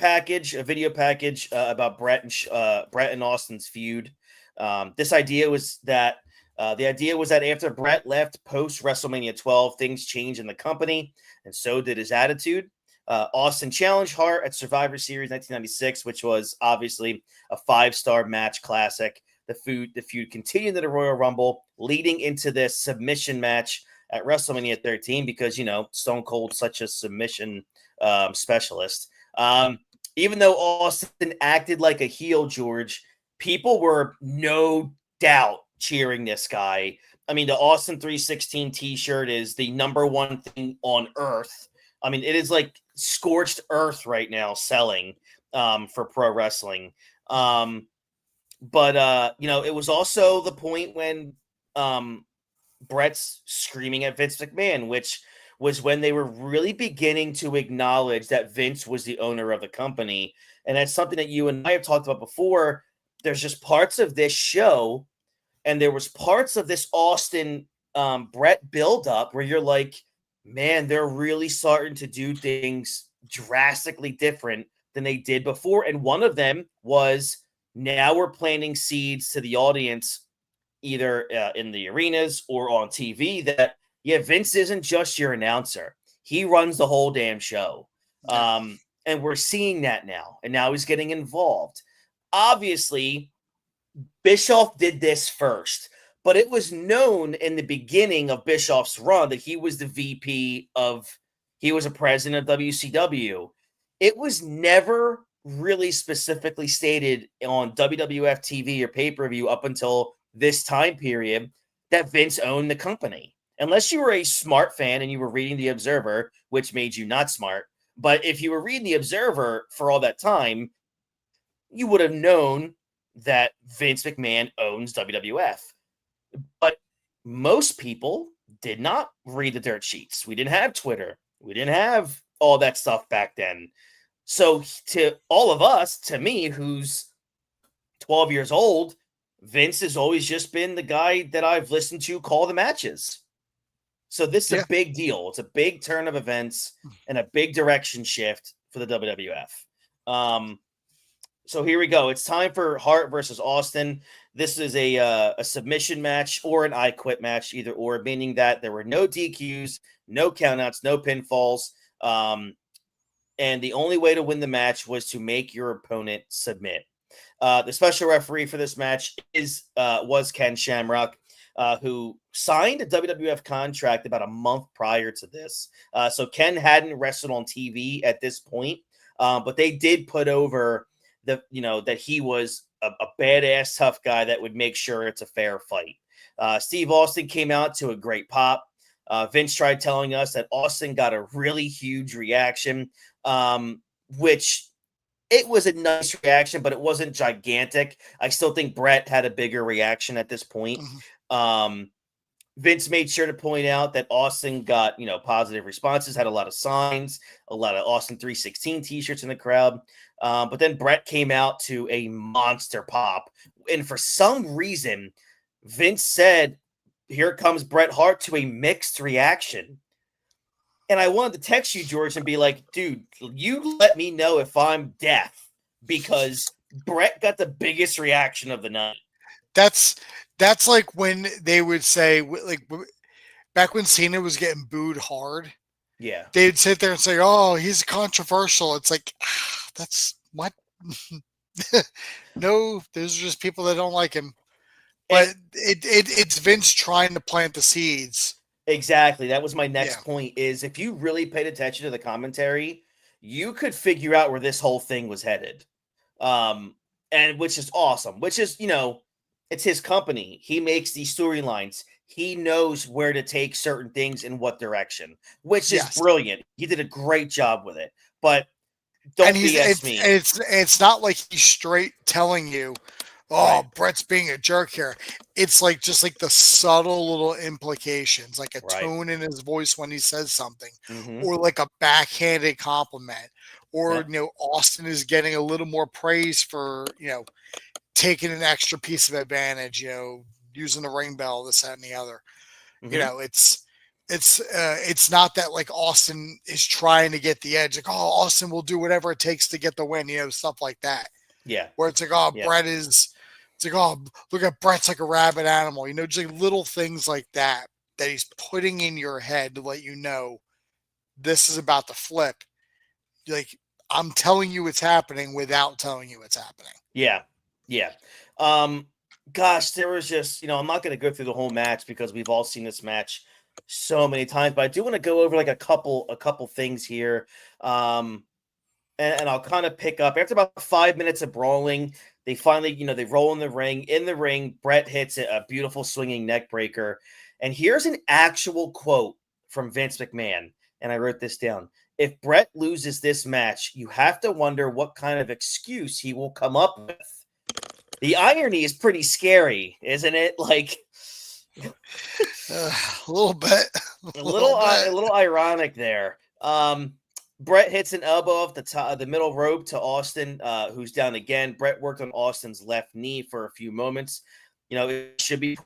video package about Bret and Austin's feud. The idea was that after Bret left post WrestleMania 12, things changed in the company, and so did his attitude. Austin challenged Hart at Survivor Series 1996, which was obviously a 5-star match classic. The feud continued to the Royal Rumble, leading into this submission match at WrestleMania 13 because Stone Cold's such a submission specialist. Even though Austin acted like a heel, George, people were no doubt cheering this guy I mean, the Austin 316 t-shirt is the number one thing on earth. I mean, it is like scorched earth right now selling for pro wrestling. But it was also the point when Bret's screaming at Vince McMahon, which was when they were really beginning to acknowledge that Vince was the owner of the company. And that's something that you and I have talked about before. There's just parts of this show, and there was parts of this Austin Bret buildup where you're like, man, they're really starting to do things drastically different than they did before. And one of them was, now we're planting seeds to the audience, either in the arenas or on TV, that, yeah, Vince isn't just your announcer. He runs the whole damn show. And we're seeing that now. And now he's getting involved. Obviously, Bischoff did this first, but it was known in the beginning of Bischoff's run that he was the he was a president of WCW. It was never really specifically stated on WWF TV or pay-per-view up until this time period that Vince owned the company. Unless you were a smart fan and you were reading The Observer, which made you not smart. But if you were reading The Observer for all that time, you would have known that Vince McMahon owns WWF. But most people did not read the dirt sheets. We didn't have Twitter. We didn't have all that stuff back then. So to all of us, to me, who's 12 years old, Vince has always just been the guy that I've listened to call the matches. So this is a big deal. It's a big turn of events and a big direction shift for the WWF. So here we go. It's time for Hart versus Austin. This is a submission match or an I Quit match, either or, meaning that there were no DQs, no countouts, no pinfalls. And the only way to win the match was to make your opponent submit. The special referee for this match was Ken Shamrock, who signed a WWF contract about a month prior to this. So Ken hadn't wrestled on TV at this point, but they did put over that he was a badass tough guy that would make sure it's a fair fight. Steve Austin came out to a great pop. Vince tried telling us that Austin got a really huge reaction, which it was a nice reaction, but it wasn't gigantic. I still think Bret had a bigger reaction at this point. Vince made sure to point out that Austin got, positive responses, had a lot of signs, a lot of Austin 316 t-shirts in the crowd. But then Bret came out to a monster pop. And for some reason, Vince said, "Here comes Bret Hart," to a mixed reaction. And I wanted to text you, George, and be like, dude, you let me know if I'm deaf, because Bret got the biggest reaction of the night. That's like when they would say, like, back when Cena was getting booed hard. Yeah. They'd sit there and say, "Oh, he's controversial." It's like, that's what? No, those are just people that don't like him. But it's Vince trying to plant the seeds. Exactly. That was my next point, is if you really paid attention to the commentary, you could figure out where this whole thing was headed. And which is awesome, which is, it's his company. He makes these storylines. He knows where to take certain things in what direction, which is brilliant. He did a great job with it. But don't BS me. It's not like he's straight telling you, Bret's being a jerk here. It's like just like the subtle little implications, like a tone in his voice when he says something, or like a backhanded compliment, or Austin is getting a little more praise for taking an extra piece of advantage, using the ring bell, this, that, and the other. It's not that like Austin is trying to get the edge, like, Austin will do whatever it takes to get the win, stuff like that. Yeah. Where it's like, Bret is, it's like, look at Bret's like a rabid animal, just like little things like that he's putting in your head to let you know this is about to flip. Like, I'm telling you it's happening without telling you it's happening. Yeah. Yeah. Gosh, there was just, I'm not going to go through the whole match because we've all seen this match so many times, but I do want to go over like a couple things here. and I'll kind of pick up after about 5 minutes of brawling. They finally, they roll in the ring. In the ring, Bret hits a beautiful swinging neck breaker. And here's an actual quote from Vince McMahon. And I wrote this down. If Bret loses this match, you have to wonder what kind of excuse he will come up with. The irony is pretty scary, isn't it? Like a little bit, a little ironic there. Bret hits an elbow off the top of the middle rope to Austin, who's down again. Bret worked on Austin's left knee for a few moments. It should be.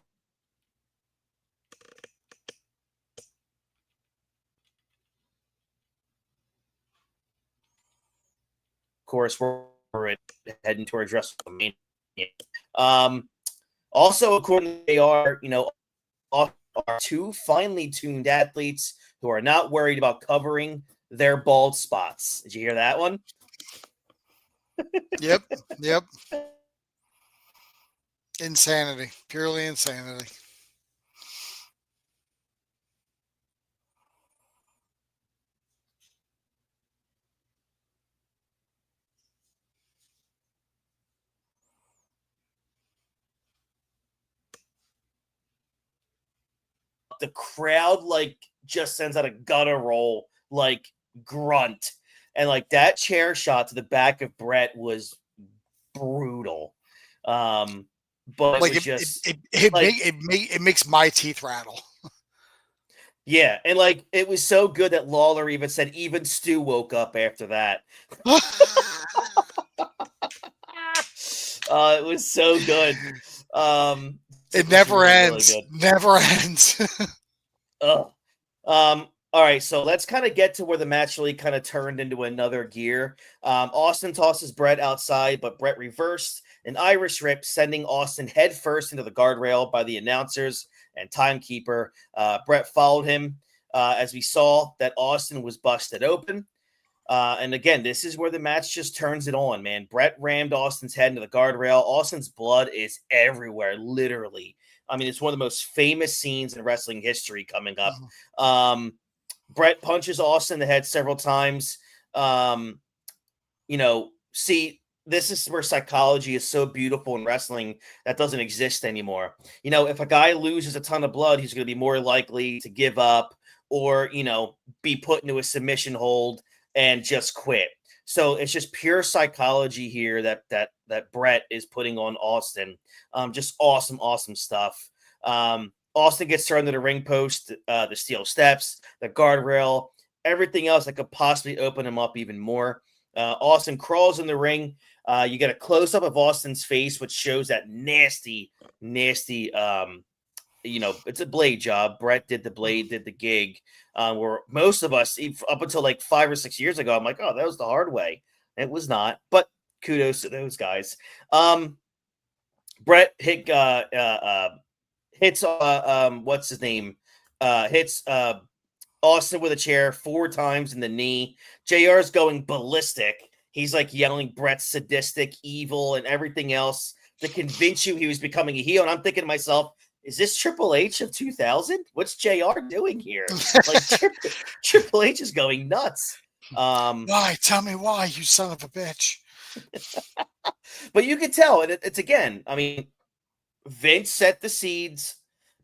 Of course, we're heading towards WrestleMania. Also, according to JR, are two finely tuned athletes who are not worried about covering their bald spots. Did you hear that one? Yep. Insanity. Purely insanity. The crowd just sends out a gutter roll grunt, and that chair shot to the back of Bret was brutal. But it makes my teeth rattle. Yeah, and it was so good that Lawler even said even Stu woke up after that. It was so good. It never ends. Really never ends. All right, so let's kind of get to where the match really kind of turned into another gear. Austin tosses Bret outside, but Bret reversed an Irish rip, sending Austin head first into the guardrail by the announcers and timekeeper. Bret followed him as we saw that Austin was busted open. And again, this is where the match just turns it on, man. Bret rammed Austin's head into the guardrail. Austin's blood is everywhere, literally. I mean, it's one of the most famous scenes in wrestling history coming up. Bret punches Austin in the head several times. See, this is where psychology is so beautiful in wrestling that doesn't exist anymore. If a guy loses a ton of blood, he's going to be more likely to give up or, be put into a submission hold and just quit. So it's just pure psychology here that Bret is putting on Austin. Just awesome stuff. Austin gets thrown to the ring post, the steel steps, the guardrail, everything else that could possibly open him up even more. Austin crawls in the ring. You get a close up of Austin's face, which shows that nasty, it's a blade job. Bret did the blade, did the gig. Where most of us, up until 5 or 6 years ago, I'm like, oh, that was the hard way. It was not, but kudos to those guys. Bret hits what's his name? Hits Austin with a chair 4 times in the knee. JR's going ballistic. He's yelling Bret's sadistic, evil, and everything else to convince you he was becoming a heel. And I'm thinking to myself, is this Triple H of 2000? What's JR doing here? Triple H is going nuts. Why? Tell me why, you son of a bitch. But you could tell, and it's again, I mean, Vince set the seeds,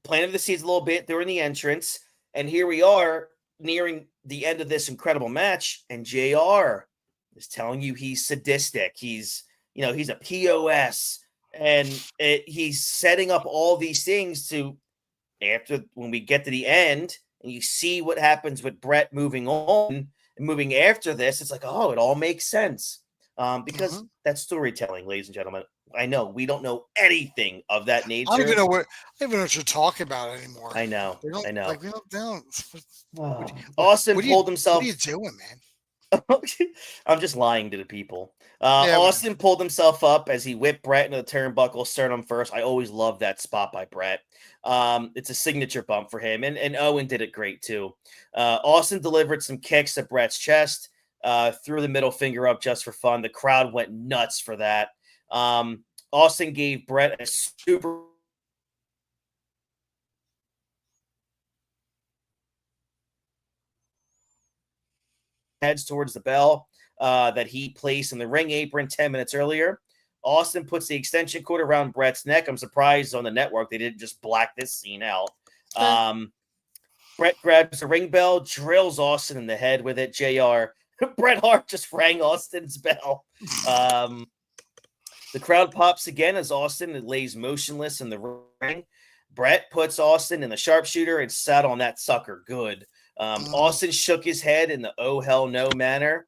planted the seeds a little bit during the entrance, and here we are nearing the end of this incredible match, and JR is telling you he's sadistic. He's a POS. And he's setting up all these things to, after when we get to the end and you see what happens with Bret moving on and moving after this, it's it all makes sense. Because that's storytelling, ladies and gentlemen. I know we don't know anything of that nature. I don't even know what you're talking about anymore. I know. We don't. Austin pulled himself. What are you doing, man? I'm just lying to the people. Austin pulled himself up as he whipped Bret into the turnbuckle, sternum first. I always love that spot by Bret. It's a signature bump for him, and Owen did it great too. Austin delivered some kicks at Bret's chest, threw the middle finger up just for fun. The crowd went nuts for that. Austin gave Bret a super heads towards the bell. that he placed in the ring apron 10 minutes earlier. Austin puts the extension cord around Bret's neck. I'm surprised on the network they didn't just black this scene out. Bret grabs the ring bell, drills Austin in the head with it. JR. Bret Hart just rang Austin's bell. The crowd pops again as Austin lays motionless in the ring. Bret puts Austin in the sharpshooter and sat on that sucker good. Austin shook his head in the oh hell no manner.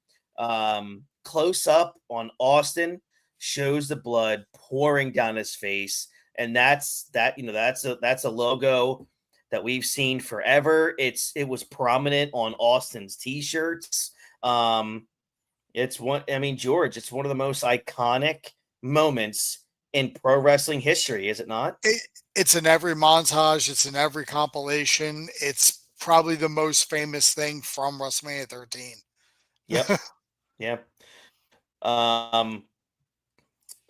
Close up on Austin shows the blood pouring down his face, and that's a logo that we've seen forever. It was prominent on Austin's t-shirts. It's one. I mean, George, it's one of the most iconic moments in pro wrestling history, is it not? It's in every montage. It's in every compilation. It's probably the most famous thing from WrestleMania 13. Yep. Yep.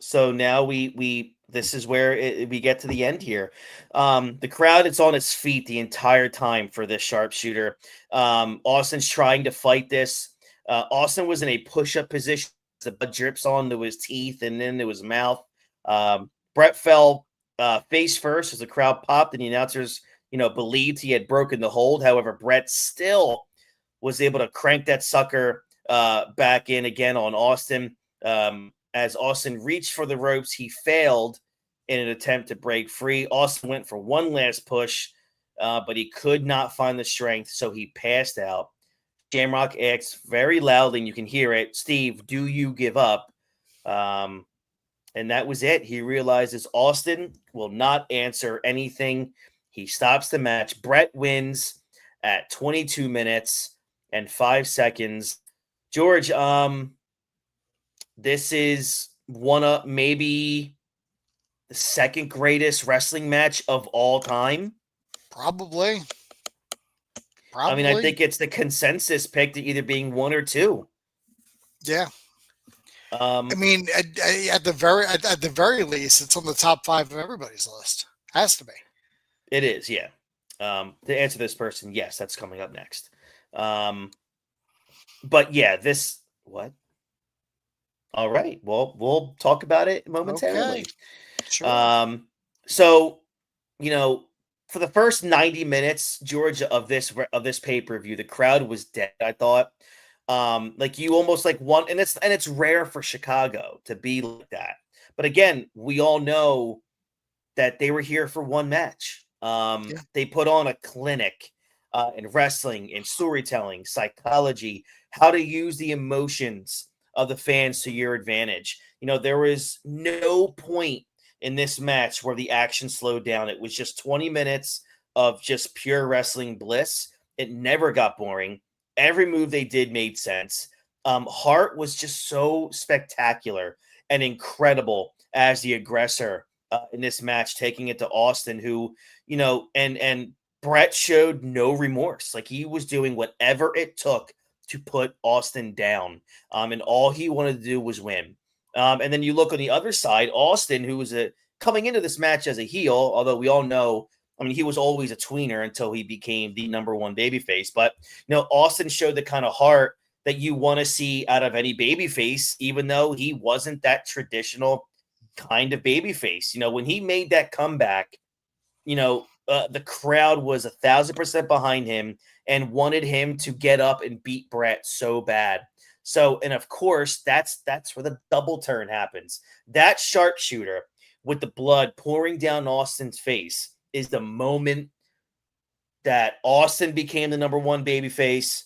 So now we this is where we get to the end here. The crowd is on its feet the entire time for this sharpshooter. Austin's trying to fight this. Austin was in a push-up position. The blood drips onto his teeth and then to his mouth. Bret fell face first as the crowd popped, and the announcers, believed he had broken the hold. However, Bret still was able to crank that sucker back in again on Austin. As Austin reached for the ropes, he failed in an attempt to break free. Austin went for one last push, but he could not find the strength, so he passed out. Shamrock asks very loudly, and you can hear it, "Steve, do you give up?" And that was it. He realizes Austin will not answer anything. He stops the match. Bret wins at 22 minutes and 5 seconds. George, this is one of maybe the second greatest wrestling match of all time. Probably. I mean, I think it's the consensus pick to either being one or two. Yeah. I mean, at the very least, it's on the top 5 of everybody's list. Has to be. It is, yeah. To answer this person, yes, that's coming up next. But yeah, what? All right. Well, we'll talk about it momentarily. Okay. Sure. So, for the first 90 minutes, Georgia, of this pay-per-view, the crowd was dead, I thought. You almost one, and it's rare for Chicago to be like that. But again, we all know that they were here for one match. They put on a clinic in wrestling, in storytelling, psychology, how to use the emotions of the fans to your advantage. There was no point in this match where the action slowed down. It was just 20 minutes of just pure wrestling bliss. It never got boring. Every move they did made sense. Hart was just so spectacular and incredible as the aggressor in this match, taking it to Austin, who, and Bret showed no remorse. He was doing whatever it took to put Austin down. And all he wanted to do was win. And then you look on the other side, Austin, who was coming into this match as a heel, although we all know, he was always a tweener until he became the number one babyface. But, Austin showed the kind of heart that you want to see out of any babyface, even though he wasn't that traditional kind of babyface. When he made that comeback, the crowd was 1,000% behind him and wanted him to get up and beat Bret so bad. So, and of course, that's where the double turn happens. That sharpshooter with the blood pouring down Austin's face is the moment that Austin became the number one babyface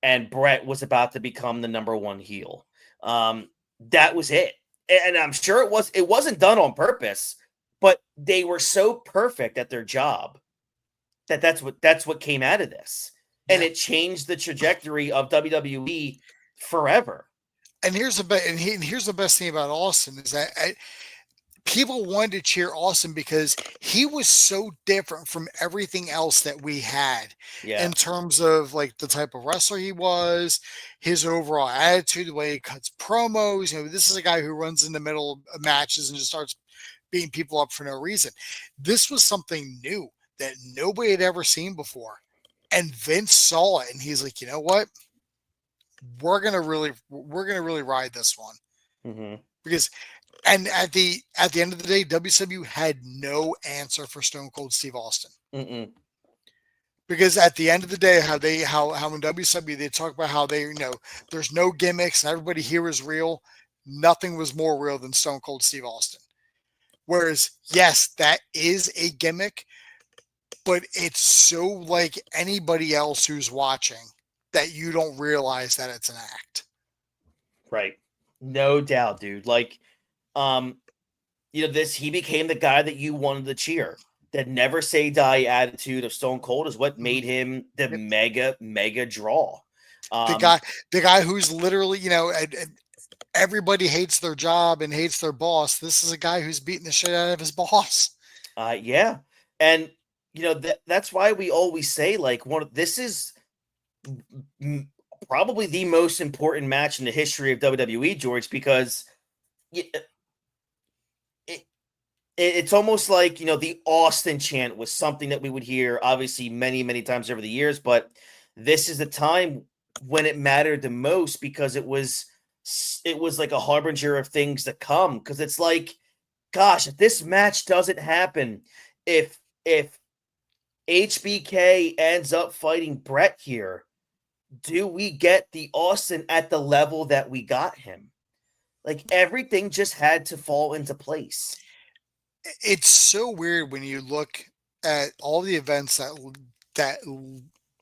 and Bret was about to become the number one heel. That was it. And I'm sure it wasn't done on purpose, but they were so perfect at their job that's what came out of this. Yeah. And it changed the trajectory of WWE forever. And here's the best thing about Austin is that people wanted to cheer Austin because he was so different from everything else that we had in terms of the type of wrestler he was, his overall attitude, the way he cuts promos. This is a guy who runs in the middle of matches and just starts beating people up for no reason. This was something new that nobody had ever seen before. And Vince saw it and he's like, you know what? we're gonna really ride this one Mm-hmm. because, and at the end of the day, WCW had no answer for Stone Cold Steve Austin. Mm-mm. Because at the end of the day, how in WCW they talk about how they there's no gimmicks and everybody here is real. Nothing was more real than Stone Cold Steve Austin. Whereas, yes, that is a gimmick, but it's so like anybody else who's watching that you don't realize that it's an act. Right. No doubt, dude. Like, he became the guy that you wanted to cheer. That never say die attitude of Stone Cold is what made him the mega draw. The guy who's literally, everybody hates their job and hates their boss. This is a guy who's beating the shit out of his boss. Yeah. And that's why we always say like this is probably the most important match in the history of WWE, George, because it's almost like, the Austin chant was something that we would hear obviously many, many times over the years, but this is the time when it mattered the most because it was like a harbinger of things to come. Cause it's like, gosh, if this match doesn't happen, if HBK ends up fighting Bret here, do we get the Austin at the level that we got him? Like everything just had to fall into place. It's so weird when you look at all the events that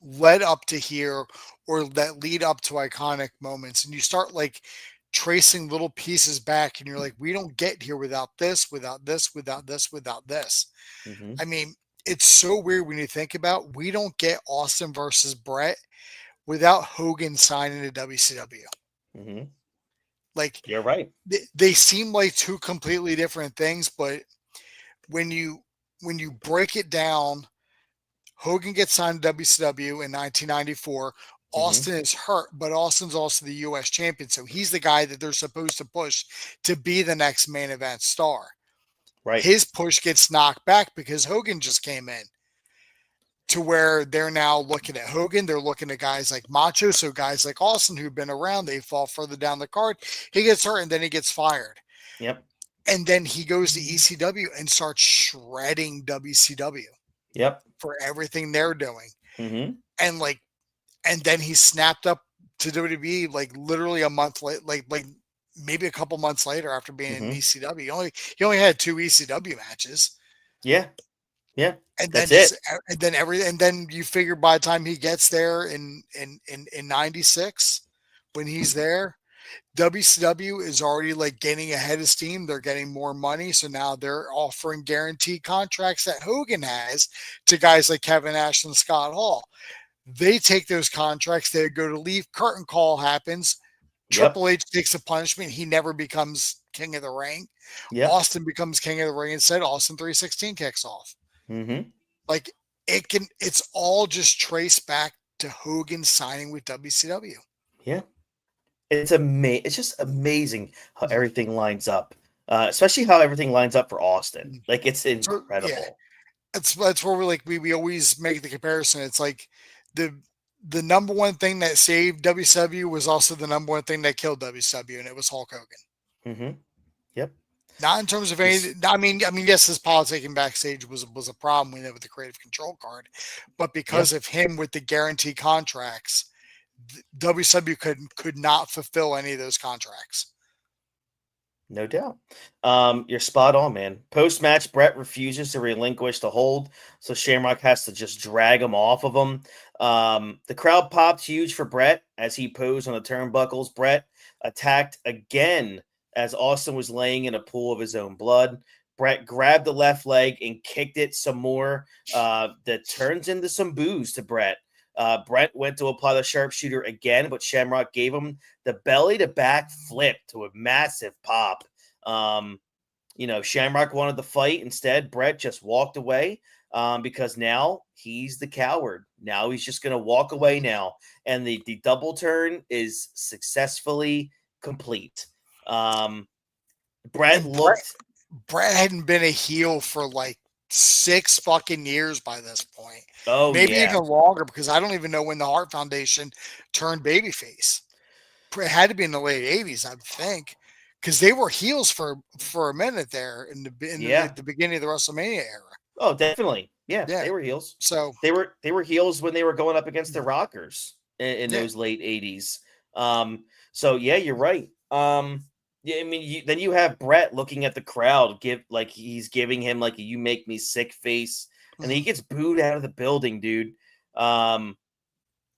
led up to here or that lead up to iconic moments, and you start like tracing little pieces back, and you're like, we don't get here without this, without this, without this, without this. Mm-hmm. I mean, it's so weird when you think about we don't get Austin versus Bret without Hogan signing to WCW. Mm-hmm. Like, you're right. They seem like two completely different things, but when you break it down, Hogan gets signed to WCW in 1994. Austin is hurt, but Austin's also the U.S. champion, so he's the guy that they're supposed to push to be the next main event star. Right. His push gets knocked back because Hogan just came in. To where they're now looking at Hogan, they're looking at guys like Macho, so guys like Austin who've been around, they fall further down the card. He gets hurt and then he gets fired. Yep. And then he goes to ECW and starts shredding WCW. Yep. For everything they're doing. Mm-hmm. And then he snapped up to WWE like literally a month late, like maybe a couple months later after being in ECW. He only had 2 ECW matches. Yeah. Yeah. And that's then and then you figure by the time he gets there in 96, when he's there, WCW is already like getting ahead of steam. They're getting more money. So now they're offering guaranteed contracts that Hogan has to guys like Kevin Nash and Scott Hall. They take those contracts. They go to leave. Curtain call happens. Triple H takes a punishment. He never becomes king of the ring. Yep. Austin becomes king of the ring instead. Austin 316 kicks off. Mm-hmm. Like it's all just traced back to Hogan signing with WCW. Yeah. It's just amazing how everything lines up, especially how everything lines up for Austin. Like it's incredible. Yeah. That's where we always make the comparison. It's like the number one thing that saved WCW was also the number one thing that killed WCW, and it was Hulk Hogan. Mm-hmm. Yep. Not in terms of any. I mean, yes, his politicking backstage was a problem with the creative control card, but because of him with the guaranteed contracts, WCW could not fulfill any of those contracts. No doubt. You're spot on, man. Post-match, Bret refuses to relinquish the hold, so Shamrock has to just drag him off of him. The crowd popped huge for Bret as he posed on the turnbuckles. Bret attacked again as Austin was laying in a pool of his own blood. Bret grabbed the left leg and kicked it some more. That turns into some boos to Bret. Bret went to apply the sharpshooter again, but Shamrock gave him the belly to back flip to a massive pop. Shamrock wanted the fight. Instead, Bret just walked away because now he's the coward. Now he's just going to walk away now. And the double turn is successfully complete. Bret hadn't been a heel for like 6 fucking years by this point. Oh, maybe even longer, because I don't even know when the Hart Foundation turned babyface. it had to be in the late 80s, I think, because they were heels for a minute there in the beginning of the WrestleMania era. Oh, definitely. Yeah, Yeah. they were heels. So they were heels when they were going up against the Rockers in Yeah. those late 80s. So yeah, you're right. Yeah, I mean, then you have Bret looking at the crowd, he's giving him like a "you make me sick" face, and then he gets booed out of the building, dude.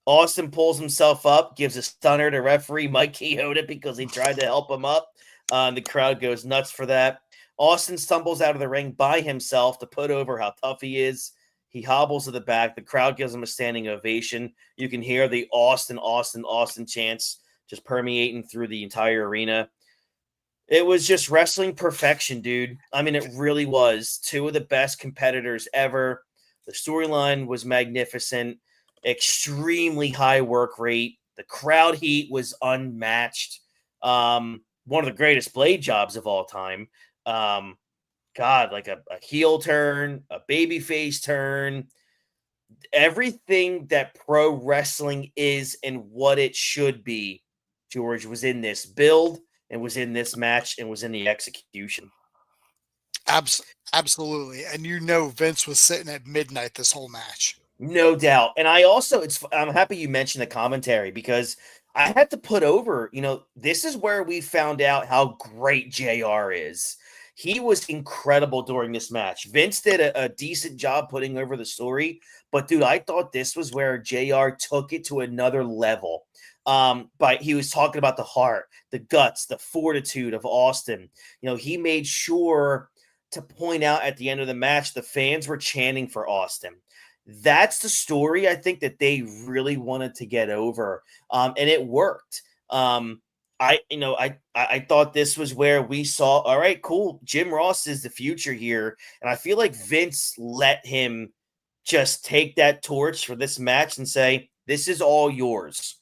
Austin pulls himself up, gives a stunner to referee Mike Chioda because he tried to help him up. And the crowd goes nuts for that. Austin stumbles out of the ring by himself to put over how tough he is. He hobbles to the back. The crowd gives him a standing ovation. You can hear the Austin, Austin, Austin chants just permeating through the entire arena. It was just wrestling perfection, dude. I mean, it really was. Two of the best competitors ever. The storyline was magnificent. Extremely high work rate. The crowd heat was unmatched. One of the greatest blade jobs of all time. Like a heel turn, a babyface turn, everything that pro wrestling is and what it should be, George, was in this build and was in this match and was in the execution. Absolutely. And Vince was sitting at midnight this whole match. No doubt. And I'm happy you mentioned the commentary because I had to put over, this is where we found out how great JR is. He was incredible during this match. Vince did a decent job putting over the story, but dude, I thought this was where JR took it to another level. But he was talking about the heart, the guts, the fortitude of Austin. He made sure to point out at the end of the match, the fans were chanting for Austin. That's the story I think that they really wanted to get over. And it worked. I thought this was where we saw, all right, cool. Jim Ross is the future here. And I feel like Vince let him just take that torch for this match and say, this is all yours.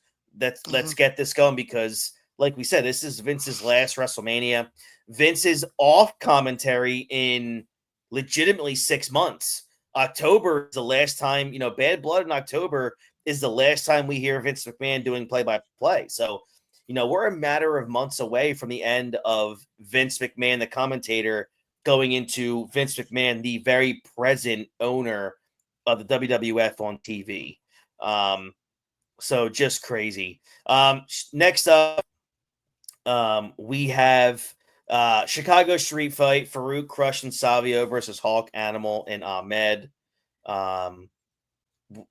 Let's get this going because, like we said, this is Vince's last WrestleMania. Vince is off commentary in legitimately 6 months. October is the last time, Bad Blood in October is the last time we hear Vince McMahon doing play-by-play. So, we're a matter of months away from the end of Vince McMahon, the commentator, going into Vince McMahon, the very present owner of the WWF on TV. So just crazy. Next up, we have Chicago Street Fight, Farouk, Crush, and Savio versus Hawk, Animal, and Ahmed.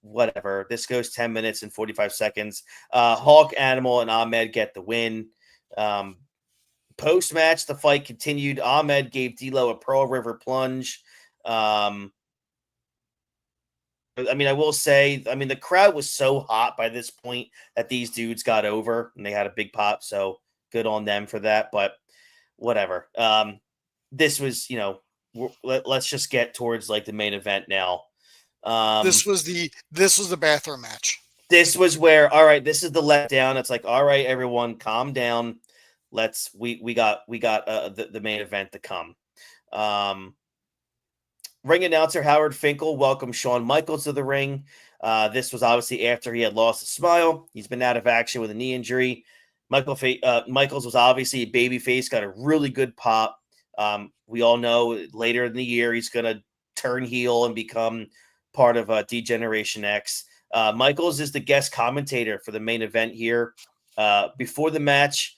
Whatever. This goes 10 minutes and 45 seconds. Hawk, Animal, and Ahmed get the win. Post-match, the fight continued. Ahmed gave D'Lo a Pearl River plunge. I will say, the crowd was so hot by this point that these dudes got over and they had a big pop. So good on them for that. But whatever. This was, let's just get towards like the main event now. This was the bathroom match. This was where, all right, this is the letdown. It's like, all right, everyone, calm down. We got the main event to come. Ring announcer Howard Finkel welcomed Shawn Michaels to the ring. This was obviously after he had lost a smile. He's been out of action with a knee injury. Michaels was obviously a babyface, got a really good pop. We all know later in the year he's going to turn heel and become part of D-Generation X. Michaels is the guest commentator for the main event here. Before the match,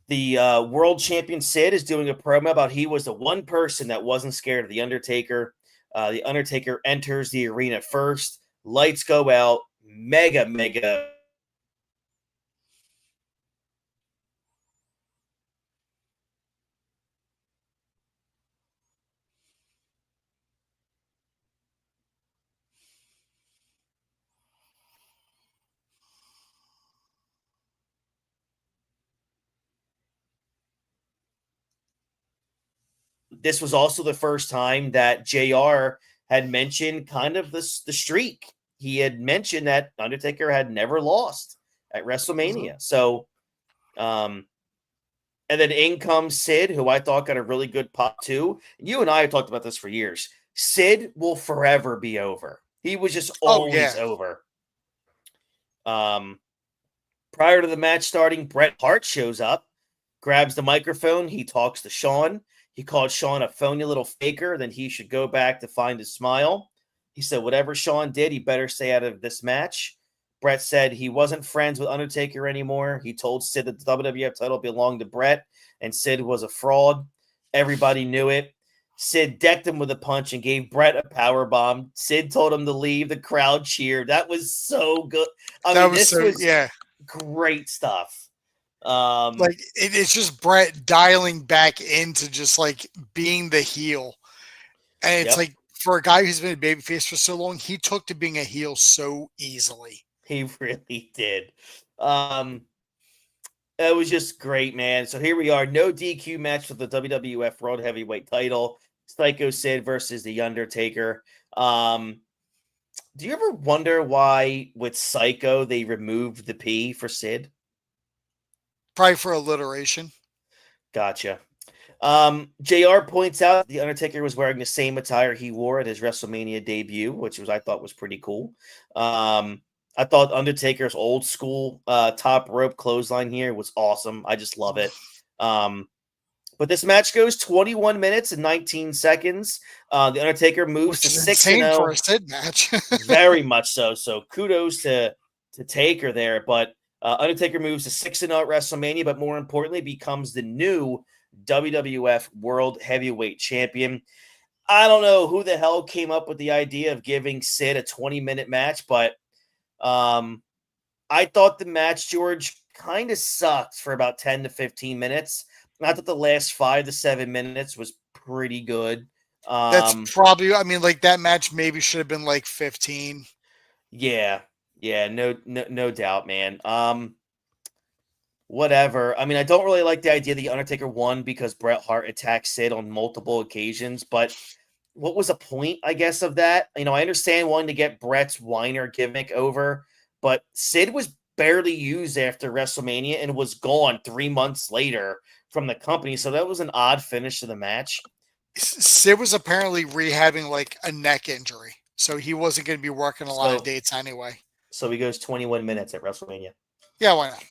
the world champion Sid is doing a promo about he was the one person that wasn't scared of The Undertaker. The Undertaker enters the arena first. Lights go out. Mega This was also the first time that JR had mentioned kind of the streak. He had mentioned that Undertaker had never lost at WrestleMania. So, and then in comes Sid, who I thought got a really good pop too. You and I have talked about this for years. Sid will forever be over. He was just always over. Prior to the match starting, Bret Hart shows up, grabs the microphone. He talks to Shawn. He called Shawn a phony little faker. Then he should go back to find his smile. He said, whatever Shawn did, he better stay out of this match. Bret said he wasn't friends with Undertaker anymore. He told Sid that the WWF title belonged to Bret, and Sid was a fraud. Everybody knew it. Sid decked him with a punch and gave Bret a power bomb. Sid told him to leave. The crowd cheered. That was so good. This was great stuff. It's just Bret dialing back into just like being the heel. And it's like, for a guy who's been a babyface for so long, he took to being a heel so easily. He really did. It was just great, man. So here we are. No DQ match for the WWF World Heavyweight title. Sycho Sid versus The Undertaker. Do you ever wonder why with Sycho they removed the P for Sid? Probably for alliteration. Gotcha. JR points out The Undertaker was wearing the same attire he wore at his WrestleMania debut, which I thought was pretty cool. I thought Undertaker's old school top rope clothesline here was awesome. I just love it. But this match goes 21 minutes and 19 seconds. The Undertaker moves to 6-0 for a Sid match. Very much so. So kudos to Taker there. But Undertaker moves to 6-0 at WrestleMania, but more importantly, becomes the new WWF World Heavyweight Champion. I don't know who the hell came up with the idea of giving Sid a 20-minute match, but I thought the match, George, kind of sucked for about 10 to 15 minutes. I thought the last 5 to 7 minutes was pretty good. That's probably, that match maybe should have been like 15. Yeah, no doubt, man. Whatever. I don't really like the idea the Undertaker won because Bret Hart attacked Sid on multiple occasions, but what was the point, I guess, of that? I understand wanting to get Bret's whiner gimmick over, but Sid was barely used after WrestleMania and was gone 3 months later from the company, so that was an odd finish to the match. Sid was apparently rehabbing like a neck injury, so he wasn't going to be working a lot of dates anyway. So he goes 21 minutes at WrestleMania. Yeah, why not?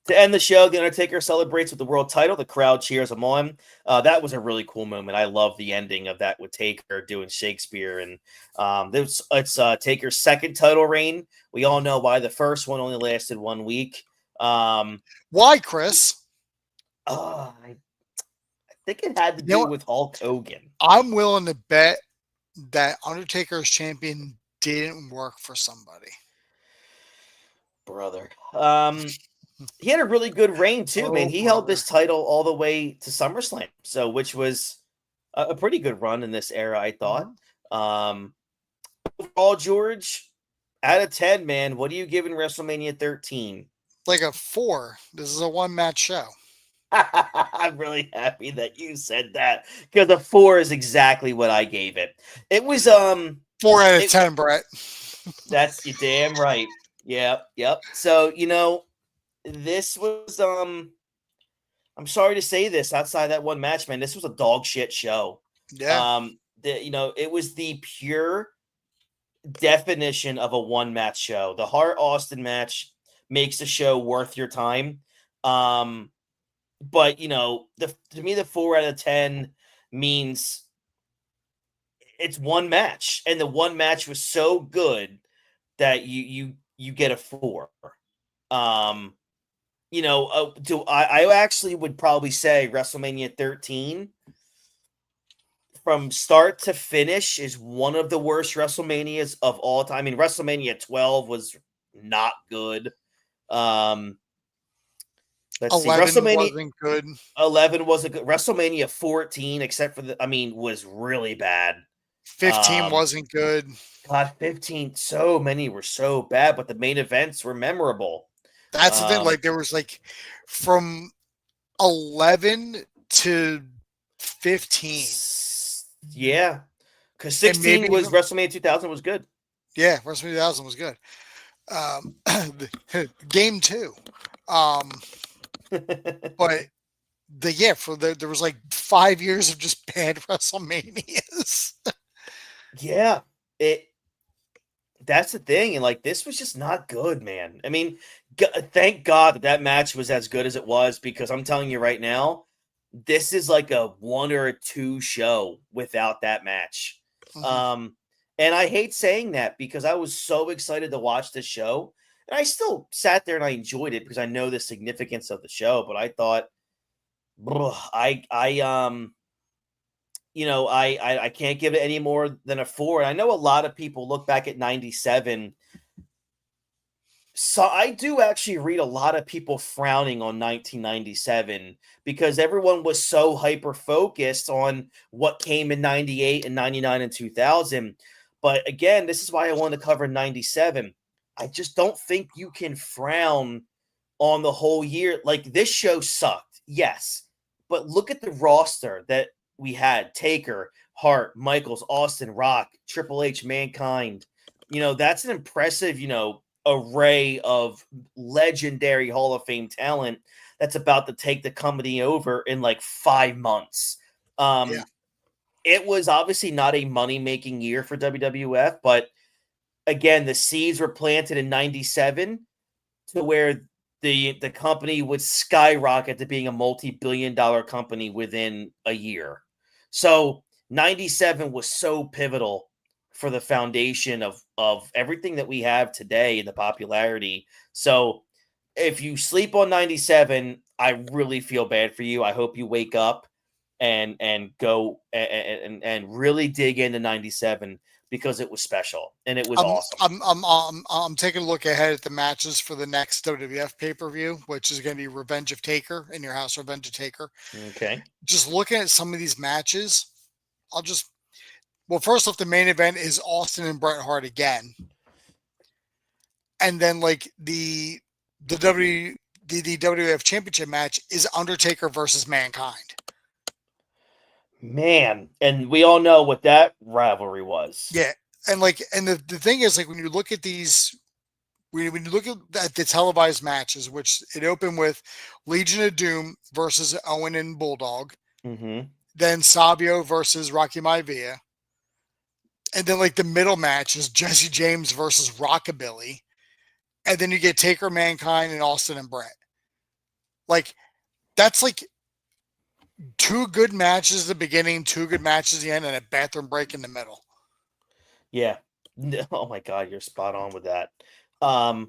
To end the show, The Undertaker celebrates with the world title. The crowd cheers him on. That was a really cool moment. I love the ending of that with Taker doing Shakespeare. And it's Taker's second title reign. We all know why the first one only lasted 1 week. Why, Chris? I think it had to do with Hulk Hogan. I'm willing to bet that Undertaker as champion didn't work for somebody. Brother. He had a really good reign too, man. He held this title all the way to SummerSlam, which was a pretty good run in this era, I thought. Overall, George, out of 10, man, what are you giving WrestleMania 13? Like a 4. This is a one-match show. I'm really happy that you said that because a 4 is exactly what I gave it. It was 4 out of 10, Bret. That's you damn right. Yep. So this was I'm sorry to say this outside that one match, man. This was a dog shit show. Yeah. It was the pure definition of a one match show. The Hart Austin match makes the show worth your time. But to me, the 4 out of 10 means it's one match, and the one match was so good that you get a 4. I actually would probably say WrestleMania 13 from start to finish is one of the worst WrestleManias of all time. WrestleMania 12 was not good. Let's see. WrestleMania wasn't good. 11 wasn't good. WrestleMania 14, except for was really bad. 15 wasn't good. God, 15, so many were so bad, but the main events were memorable. That's the thing. Like there was from 11 to 15. Yeah, because 16 was WrestleMania 2000 was good. Yeah, WrestleMania 2000 was good. Game 2. But there was 5 years of just bad WrestleManias. Yeah, That's the thing, and like this was just not good, man. I mean, thank God that match was as good as it was, because I'm telling you right now, this is like a 1 or a 2 show without that match. Mhm. And I hate saying that because I was so excited to watch this show, and I still sat there and I enjoyed it because I know the significance of the show. But I thought, I can't give it any more than a 4. And I know a lot of people look back at 97. So I do actually read a lot of people frowning on 1997 because everyone was so hyper focused on what came in 98 and 99 and 2000. But again, this is why I want to cover 97. I just don't think you can frown on the whole year. Like, this show sucked, yes, but look at the roster that we had: Taker, Hart, Michaels, Austin, Rock, Triple H, Mankind. That's an impressive, array of legendary Hall of Fame talent that's about to take the company over in like 5 months. Yeah. It was obviously not a money-making year for WWF, but again, the seeds were planted in 97 to where the company would skyrocket to being a multi-billion-dollar company within a year. So 97 was so pivotal for the foundation of everything that we have today and the popularity. So if you sleep on 97, I really feel bad for you. I hope you wake up and go and really dig into 97 because it was special and it was awesome. I'm taking a look ahead at the matches for the next WWF pay-per-view, which is going to be Revenge of Taker, In Your House, Revenge of Taker. Okay. Just looking at some of these matches, first off, the main event is Austin and Bret Hart again. And then like the WWF Championship match is Undertaker versus Mankind. Man, and we all know what that rivalry was. Yeah. And the thing is, like, when you look at these, when you look at the televised matches, which it opened with Legion of Doom versus Owen and Bulldog, then Sabio versus Rocky Maivia, and then like the middle match is Jesse James versus Rockabilly, and then you get Taker, Mankind, and Austin and Bret. Like, that's like 2 good matches at the beginning, 2 good matches at the end, and a bathroom break in the middle. Yeah. Oh my God, you're spot on with that. But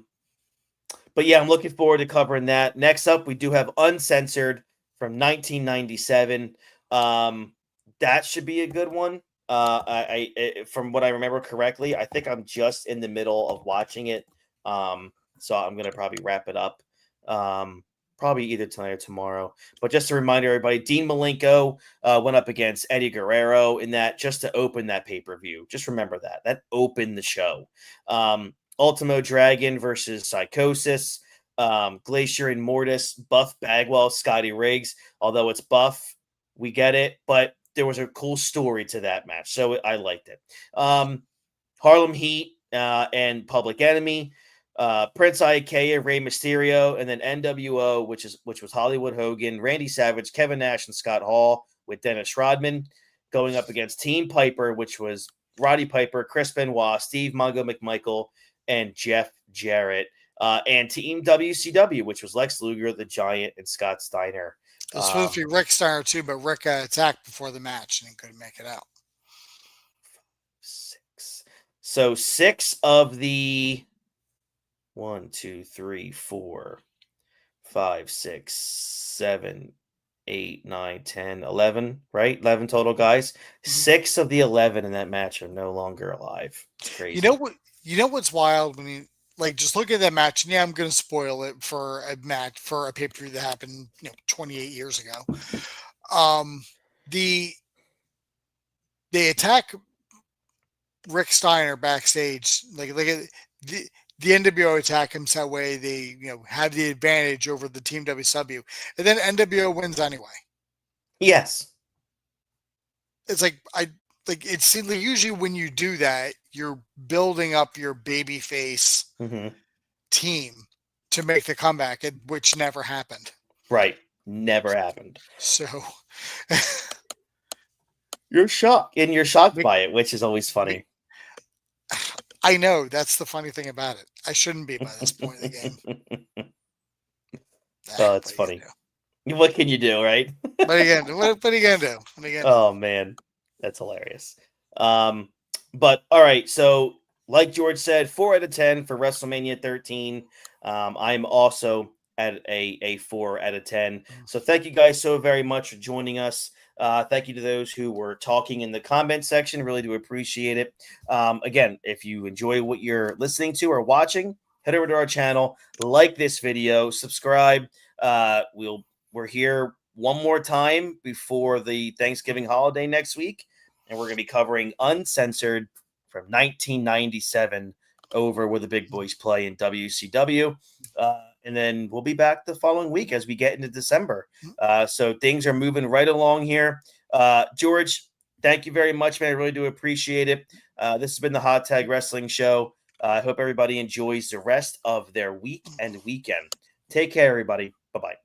yeah, I'm looking forward to covering that. Next up, we do have Uncensored from 1997. That should be a good one. From what I remember correctly, I think I'm just in the middle of watching it. So I'm gonna probably wrap it up. Probably either tonight or tomorrow. But just to remind everybody, Dean Malenko went up against Eddie Guerrero in that, just to open that pay-per-view. Just remember that. That opened the show. Ultimo Dragon versus Psychosis. Glacier and Mortis. Buff Bagwell, Scotty Riggs. Although it's Buff, we get it. But there was a cool story to that match. So I liked it. Harlem Heat and Public Enemy. Prince Ikea, Rey Mysterio, and then NWO, which was Hollywood Hogan, Randy Savage, Kevin Nash, and Scott Hall, with Dennis Rodman going up against Team Piper, which was Roddy Piper, Chris Benoit, Steve Mongo McMichael, and Jeff Jarrett, and Team WCW, which was Lex Luger, the Giant, and Scott Steiner. It was supposed to be Rick Steiner too, but Rick attacked before the match and he couldn't make it out. 6. So 6 of the 1, 2, 3, 4, 5, 6, 7, 8, 9, 10, 11, right? 11 total guys. 6 of the 11 in that match are no longer alive. It's crazy. You know what's wild when you just look at that match, and yeah, I'm going to spoil it for a match for a pay-per-view that happened 28 years ago. They attack Rick Steiner backstage, like at the NWO attack him that way. They have the advantage over the Team WCW, and then NWO wins anyway. Yes, it's it seems like usually when you do that, you're building up your babyface team to make the comeback, which never happened. Right, never happened. So you're shocked, and you're shocked by it, which is always funny. I know. That's the funny thing about it. I shouldn't be by this point in the game. Oh, it's funny. What can you do, right? What are you gonna do? Oh man, that's hilarious. But all right, so like George said, 4 out of 10 for WrestleMania 13. I'm also at a 4 out of 10. So thank you guys so very much for joining us. Thank you to those who were talking in the comment section. Really do appreciate it. Again, if you enjoy what you're listening to or watching, head over to our channel, like this video, subscribe. We're here one more time before the Thanksgiving holiday next week, and we're going to be covering Uncensored from 1997 over where the big boys play in WCW. And then we'll be back the following week as we get into December. So things are moving right along here. George, thank you very much, man. I really do appreciate it. This has been the Hot Tag Wrestling Show. I hope everybody enjoys the rest of their week and weekend. Take care, everybody. Bye-bye.